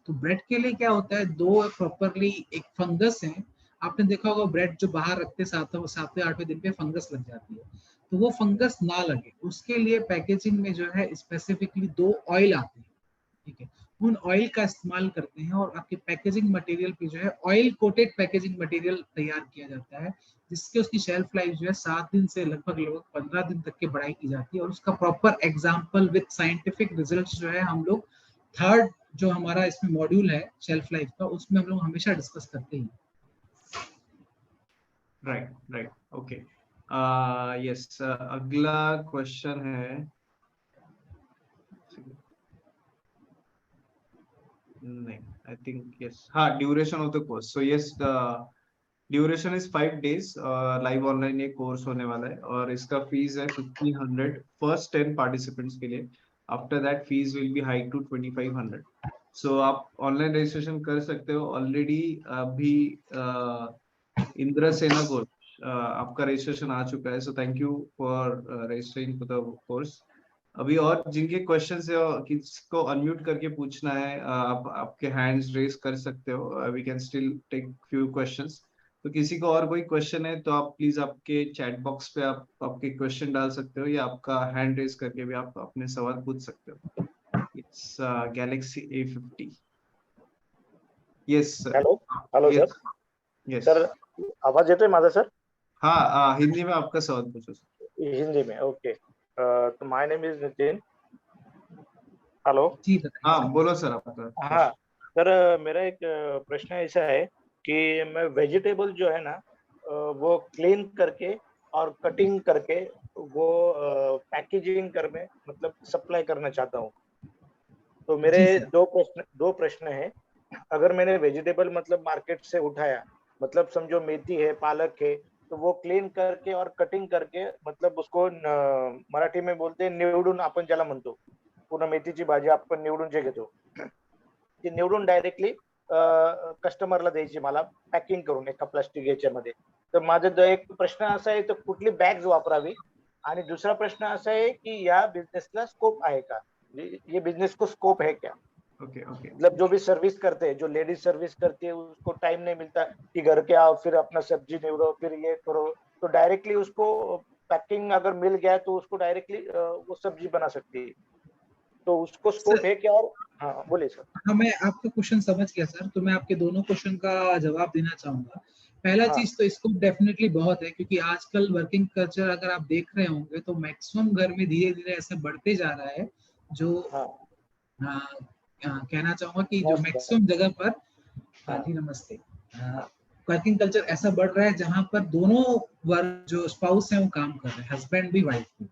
[SPEAKER 2] तो ब्रेड के लिए क्या होता है, दो प्रॉपरली एक फंगस है। आपने देखा होगा ब्रेड जो बाहर रखते 7वें 8वें दिन पे फंगस लग जाती है। तो वो फंगस ना लगे उसके लिए पैकेजिंग में जो है स्पेसिफिकली 2 ऑयल आते हैं, ठीक है। उन ऑयल का इस्तेमाल करते हैं और आपके पैकेजिंग मटेरियल पे जो है ऑयल कोटेड पैकेजिंग मटेरियल तैयार किया जाता है, जिसके उसकी शेल्फ लाइफ जो है 7 दिन से लगभग 15 दिन तक की बढ़ाई की जाती है। और उसका proper example with scientific results जो है हम लोग 3rd जो हमारा इसमें मॉड्यूल है शेल्फ लाइफ का, उसमें हम लोग हमेशा डिस्कस करते हैं।
[SPEAKER 1] Right right, okay. यस, अगला क्वेश्चन है, नहीं आई थिंक यस, हाँ, duration of the course. So yes, duration is 5 days, live online ये कोर्स होने वाला है और इसका फीस है 1500 फर्स्ट 10 पार्टिसिपेंट्स के लिए। After that fees will be hike to 2500। So आप ऑनलाइन रजिस्ट्रेशन कर सकते हो। ऑलरेडी अभी इंद्र सेना कोर्स आपका रजिस्ट्रेशन आ चुका है, सो thank you for registering for the course. अभी और जिनके क्वेश्चंस है किसको अनम्यूट करके पूछना है, आप आपके हैंड्स रेज कर सकते हो, we can still take few questions. तो किसी को और कोई क्वेश्चन है तो आप प्लीज आपके चैट बॉक्स पे आप आपके क्वेश्चन डाल सकते हो या आपका हैंड रेज करके भी आप अपने सवाल पूछ सकते हो। It's Galaxy A50। Yes sir.
[SPEAKER 4] Hello hello sir.
[SPEAKER 1] Yes yes
[SPEAKER 4] sir आवाज येतोय माझा सर?
[SPEAKER 1] हाँ, हिंदी में आपका सवाल पूछो सर।
[SPEAKER 4] हिंदी में ओके। तो my name is Nitin. Hello.
[SPEAKER 2] जी
[SPEAKER 1] हाँ बोलो सर आपका।
[SPEAKER 4] हाँ सर, मेरा एक प्रश्न ऐसा है कि मैं वेजिटेबल जो है ना वो क्लीन करके और कटिंग करके वो पैकेजिंग कर में मतलब सप्लाई करना चाहता हूँ। तो मेरे
[SPEAKER 2] जी सर।
[SPEAKER 4] दो प्रश्न है। अगर मैंने वेजिटेबल मतलब मार्केट से उठाया, मतलब समझो मेथी है, पालक है, तो वो क्लीन करके और कटिंग करके मतलब उसको मराठी में बोलते हैं निवडून, आपण ज्याला म्हणतो पूर्ण मेथीची भाजी आपण निवडून जे घेतो ती निवडून डायरेक्टली कस्टमरला द्यायची मला पॅकिंग करून एका प्लास्टिक याच्यामध्ये। तर माझा एक प्रश्न असा आहे, तर कुठली बॅग्स वापरावी, आणि दूसरा प्रश्न असा है कि या बिजनेसला स्कोप आहे का, ये बिजनेस को स्कोप है क्या?
[SPEAKER 1] ओके ओके,
[SPEAKER 4] मतलब जो भी सर्विस करते हैं, जो लेडीज सर्विस करती है, उसको टाइम नहीं मिलता कि घर के आओ फिर अपना सब्जी निवड़ो फिर ये करो, तो डायरेक्टली उसको पैकिंग अगर मिल गया तो उसको डायरेक्टली वो सब्जी बना सकती है, तो उसको स्कोप है क्या? और हाँ बोलिए सर।
[SPEAKER 2] हाँ, मैं आपका क्वेश्चन समझ गया सर। तो मैं आपके दोनों क्वेश्चन का जवाब देना चाहूंगा। पहला
[SPEAKER 4] हाँ
[SPEAKER 2] चीज तो इसको डेफिनेटली बहुत है, क्योंकि आजकल वर्किंग कल्चर अगर आप देख रहे होंगे तो मैक्सिमम घर में धीरे धीरे ऐसा बढ़ते जा रहा है। जो
[SPEAKER 4] हाँ
[SPEAKER 2] कहना चाहूंगा कि जो
[SPEAKER 4] नमस्कार।
[SPEAKER 2] मैक्सिमम जगह पर
[SPEAKER 4] हाँ
[SPEAKER 2] जी नमस्ते।
[SPEAKER 4] हाँ
[SPEAKER 2] वर्किंग कल्चर ऐसा बढ़ रहा है जहां पर दोनों वर्ग जो स्पाउस हैं वो काम कर रहे हैं, हस्बैंड भी वाइफ भी।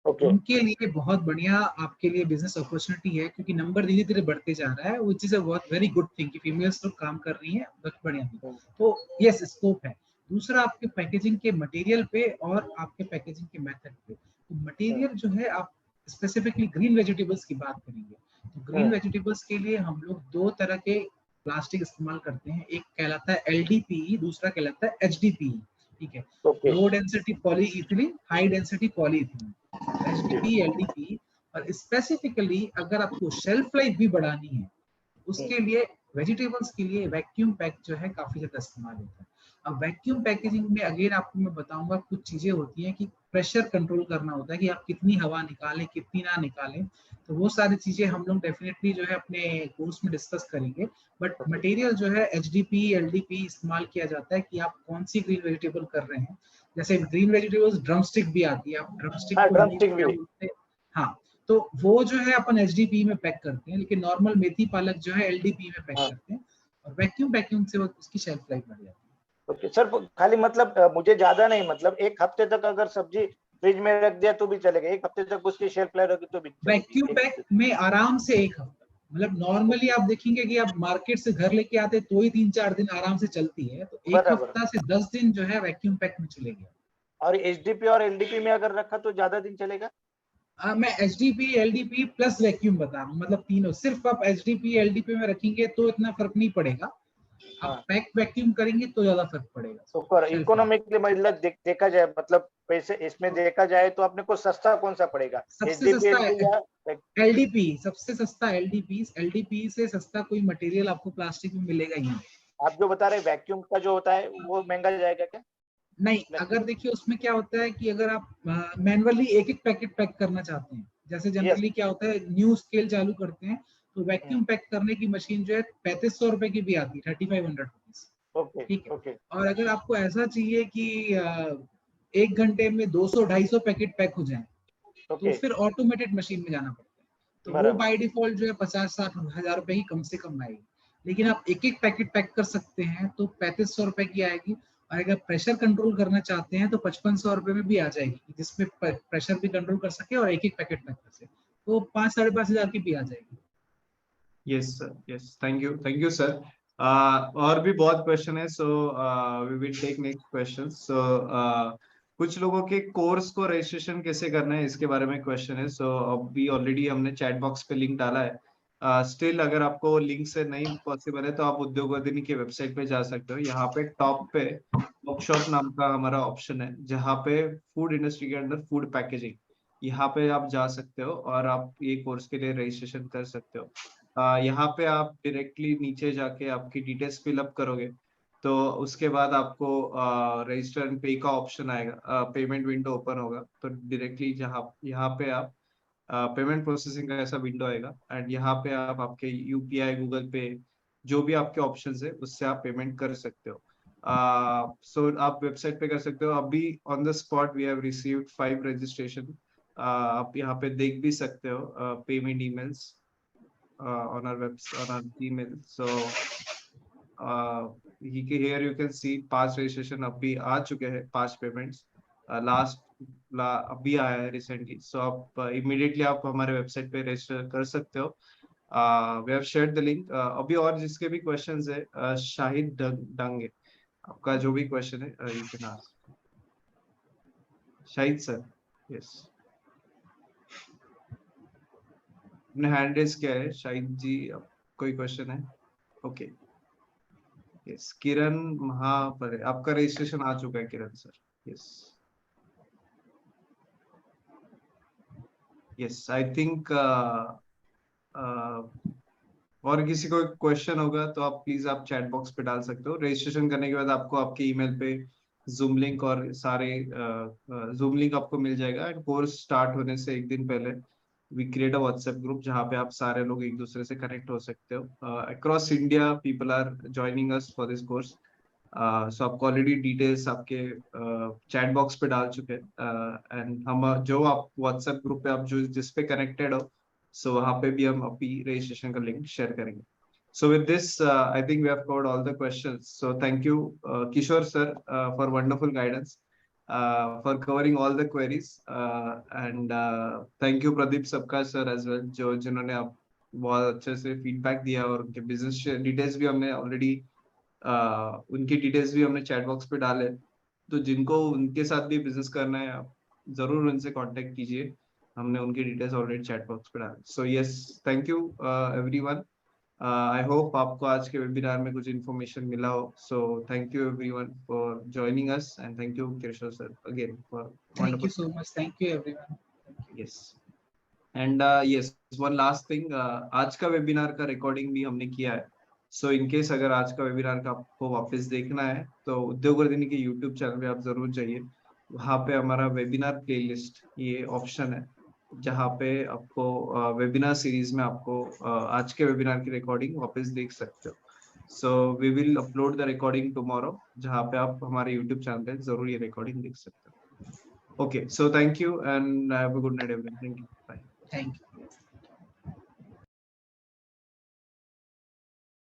[SPEAKER 4] ओके
[SPEAKER 2] उनके लिए बहुत बढ़िया आपके लिए बिजनेस अपॉर्चुनिटी है, क्योंकि नंबर धीरे धीरे बढ़ते जा रहा है, विच इज अ बहुत वेरी गुड थिंग कि फीमेल्स लोग काम कर रही हैं, बहुत बढ़िया थी। तो यस, स्कोप है। दूसरा, आपके पैकेजिंग के मटेरियल पे और आपके पैकेजिंग के मेथड पे। तो मटेरियल जो है, आप स्पेसिफिकली ग्रीन वेजिटेबल्स की बात करेंगे, तो ग्रीन वेजिटेबल्स के लिए हम लोग दो तरह के प्लास्टिक इस्तेमाल करते हैं। एक कहलाता है LDPE, दूसरा कहलाता है HDPE। ठीक है,
[SPEAKER 4] okay
[SPEAKER 2] low density polyethylene, high density polyethylene, HDPE, LDPE। और स्पेसिफिकली अगर आपको शेल्फ लाइफ भी बढ़ानी है, उसके लिए वेजिटेबल्स के लिए वैक्यूम पैक जो है काफी ज्यादा इस्तेमाल होता है। अब वैक्यूम पैकेजिंग में अगेन आपको मैं बताऊंगा, कुछ चीजें होती हैं कि प्रेशर कंट्रोल करना होता है कि आप कितनी हवा निकालें, कितनी ना निकालें। तो वो सारी चीजें हम लोग डेफिनेटली जो है अपने कोर्स में डिस्कस करेंगे। बट मटेरियल जो है HDPE, LDPE इस्तेमाल किया जाता है कि आप कौन सी ग्रीन वेजिटेबल कर रहे हैं। जैसे ग्रीन वेजिटेबल्स ड्रम स्टिक भी आती है, आप ड्रम स्टिक
[SPEAKER 4] हाँ
[SPEAKER 2] को
[SPEAKER 4] ड्रम
[SPEAKER 2] हिंदी
[SPEAKER 4] स्टिक
[SPEAKER 2] में क्या
[SPEAKER 4] भी
[SPEAKER 2] बोलते हैं? हाँ, तो वो जो है अपन HDPE में पैक करते हैं, लेकिन नॉर्मल मेथी पालक जो है LDPE में पैक
[SPEAKER 4] हाँ
[SPEAKER 2] करते हैं। और वैक्यूम पैकिंग से उसकी शेल्फ लाइफ बढ़ जाती है।
[SPEAKER 4] Okay sir. खाली मतलब मुझे ज्यादा नहीं, मतलब एक हफ्ते तक अगर सब्जी फ्रिज में रख दिया तो भी चलेगा, एक हफ्ते तक उसकी शेल्फ लाइफ रखी तो भी चलेगी
[SPEAKER 2] वैक्यूम
[SPEAKER 4] एक
[SPEAKER 2] पैक
[SPEAKER 4] हफ्ते
[SPEAKER 2] में आराम से एक हफ्ता, मतलब नॉर्मली आप देखेंगे कि आप मार्केट से घर लेके आते तो ही 3-4 दिन आराम से चलती है, तो एक
[SPEAKER 4] बराबर।
[SPEAKER 2] हफ्ता से 10 दिन जो है वैक्यूम पैक में चलेगी।
[SPEAKER 4] और HDP और LDP में अगर रखा तो ज्यादा दिन चलेगा?
[SPEAKER 2] मैं HDPE, LDPE प्लस वैक्यूम बता रहा हूँ, मतलब तीनों। सिर्फ आप HDPE, LDPE में रखेंगे तो इतना फर्क नहीं पड़ेगा, आप
[SPEAKER 4] हाँ
[SPEAKER 2] पैक वैक्यूम करेंगे तो ज्यादा फर्क पड़ेगा
[SPEAKER 4] तो
[SPEAKER 2] शेल्फ लाइफ।
[SPEAKER 4] इकोनॉमिकली मतलब देखा जाए, मतलब पैसे इसमें देखा जाए तो अपने को सस्ता कौन सा पड़ेगा,
[SPEAKER 2] सबसे
[SPEAKER 4] HDP
[SPEAKER 2] सस्ता
[SPEAKER 4] LDP या
[SPEAKER 2] LDPE, सबसे सस्ता LDPE। LDPE से सस्ता कोई मटेरियल आपको प्लास्टिक में मिलेगा ही नहीं।
[SPEAKER 4] आप जो बता रहे वैक्यूम का जो होता है वो महंगा जाएगा क्या?
[SPEAKER 2] नहीं, अगर देखिए उसमें क्या होता है कि अगर आप मैनुअली एक एक पैकेट पैक करना चाहते हैं, जैसे
[SPEAKER 4] यस।
[SPEAKER 2] जनरली क्या होता है, न्यू स्केल चालू करते हैं, तो वैक्यूम पैक करने की मशीन जो है 3500 रुपए की भी आती है, 3500 रुपीज।
[SPEAKER 4] ओके
[SPEAKER 2] ठीक है।
[SPEAKER 4] ओके
[SPEAKER 2] और अगर आपको ऐसा चाहिए कि एक घंटे में 200-250 पैकेट पैक हो जाए, तो
[SPEAKER 4] ओके
[SPEAKER 2] फिर ऑटोमेटेड मशीन में जाना पड़ता है। तो वो
[SPEAKER 4] बराबर।
[SPEAKER 2] बाय डिफॉल्ट जो है 50-60 हजार रुपए की कम से कम आएगी। लेकिन आप एक एक पैकेट पैक कर सकते हैं तो 3500 रुपए की आएगी। और अगर प्रेशर कंट्रोल करना चाहते हैं तो 5500 रुपए में भी आ जाएगी, जिसमें प्रेशर भी कंट्रोल कर सके और एक एक पैकेट पैक कर सके, तो 5-5.5 हजार की भी आ जाएगी।
[SPEAKER 1] Yes sir, yes, thank you sir. और भी बहुत क्वेश्चन है, so we will take next question. So कुछ लोगों के कोर्स को रजिस्ट्रेशन कैसे करना है इसके बारे में क्वेश्चन है। सो अभी ऑलरेडी हमने चैट बॉक्स पे लिंक डाला है। स्टिल अगर आपको लिंक से नहीं पॉसिबल है तो आप उद्योग वर्धिनी की वेबसाइट पे जा सकते हो। यहाँ पे टॉप पे वर्कशॉप नाम का हमारा ऑप्शन है, जहाँ पे फूड इंडस्ट्री के अंदर फूड पैकेजिंग, यहाँ पे आप जा सकते हो और आप ये कोर्स के लिए रजिस्ट्रेशन कर सकते हो। यहाँ पे आप डायरेक्टली नीचे जाके आपकी डिटेल्स फिलअप करोगे तो उसके बाद आपको रजिस्टर एंड पे का ऑप्शन आएगा, पेमेंट विंडो ओपन होगा। तो डायरेक्टली जहाँ यहाँ पे आप पेमेंट प्रोसेसिंग का ऐसा विंडो आएगा एंड यहाँ पे आप आपके UPI, गूगल पे, जो भी आपके ऑप्शंस है उससे आप पेमेंट कर सकते हो। सो आप वेबसाइट पे कर सकते हो। अभी on the spot we have received 5 registration. आप यहाँ पे देख भी सकते हो payment emails on our website, on our email. So here you can see 5 registration अभी आ चुके हैं, 5 पेमेंट्स अभी आया है रिसेंटली। सो आप इमीडिएटली आप हमारे वेबसाइट पे रजिस्टर कर सकते हो। We have shared the link. अभी और जिसके भी क्वेश्चंस है, शाहिद डांगे, आपका जो भी क्वेश्चन है you can ask Shahid sir. Yes, अपने हैंड रेज क्या है शाहिद जी, कोई क्वेश्चन है? ओके, यस, किरण महापर, आपका रजिस्ट्रेशन आ चुका है Kiran sir. Yes yes, I think और किसी को क्वेश्चन होगा तो आप प्लीज आप चैट बॉक्स पे डाल सकते हो। रजिस्ट्रेशन करने के बाद आपको आपके ईमेल पे जूम लिंक और सारे जूम लिंक आपको मिल जाएगा। एंड कोर्स स्टार्ट होने से एक दिन पहले we create a WhatsApp group जहाँ पे आप सारे लोग एक दूसरे से कनेक्ट हो सकते हो। Across India people are joining us for this course. So आपको ऑलरेडी डिटेल्स आपके चैट बॉक्स पे डाल चुके हैं। एंड हम जो आप व्हाट्सएप ग्रुप पे आप जो जिस पे कनेक्टेड हो, सो वहाँ पे भी हम अभी रजिस्ट्रेशन का लिंक शेयर करेंगे। So with this, I think we have covered all the questions. So thank you, Kishore sir, for wonderful guidance, for covering all the queries, and thank you Pradeep Sabka sir as well, जो जिन्होंने आप बहुत अच्छे से feedback दिया और उनके business details भी हमने already उनकी डिटेल्स भी हमने चैट बॉक्स पे डाले, तो जिनको उनके साथ भी बिजनेस करना है आप जरूर उनसे कांटेक्ट कीजिए, हमने उनकी डिटेल्स ऑलरेडी चैट बॉक्स पे डाले. So yes, thank you everyone. I hope आपको आज के वेबिनार में कुछ इन्फॉर्मेशन मिला हो. सो thank you everyone for joining us and thank you Keshav sir again for
[SPEAKER 2] thank you so much. Thank you everyone.
[SPEAKER 1] Yes. And yes, one last thing, आज का webinar का रिकॉर्डिंग भी हमने किया है. सो इन केस अगर आज का वेबिनार का आपको वापस देखना है तो उद्योग वर्धिनी के यूट्यूब चैनल पे आप जरूर जाइए. वहाँ पे हमारा वेबिनार प्लेलिस्ट ये ऑप्शन है, जहाँ पे आपको वेबिनार सीरीज में आपको आज के वेबिनार की रिकॉर्डिंग वापस देख सकते हो. So we will upload the recording tomorrow, जहाँ पे आप हमारे यूट्यूब चैनल पे जरूर ये रिकॉर्डिंग देख सकते हो. Okay, so thank you and have a good night everyone. Thank you. Bye.
[SPEAKER 2] Thank you.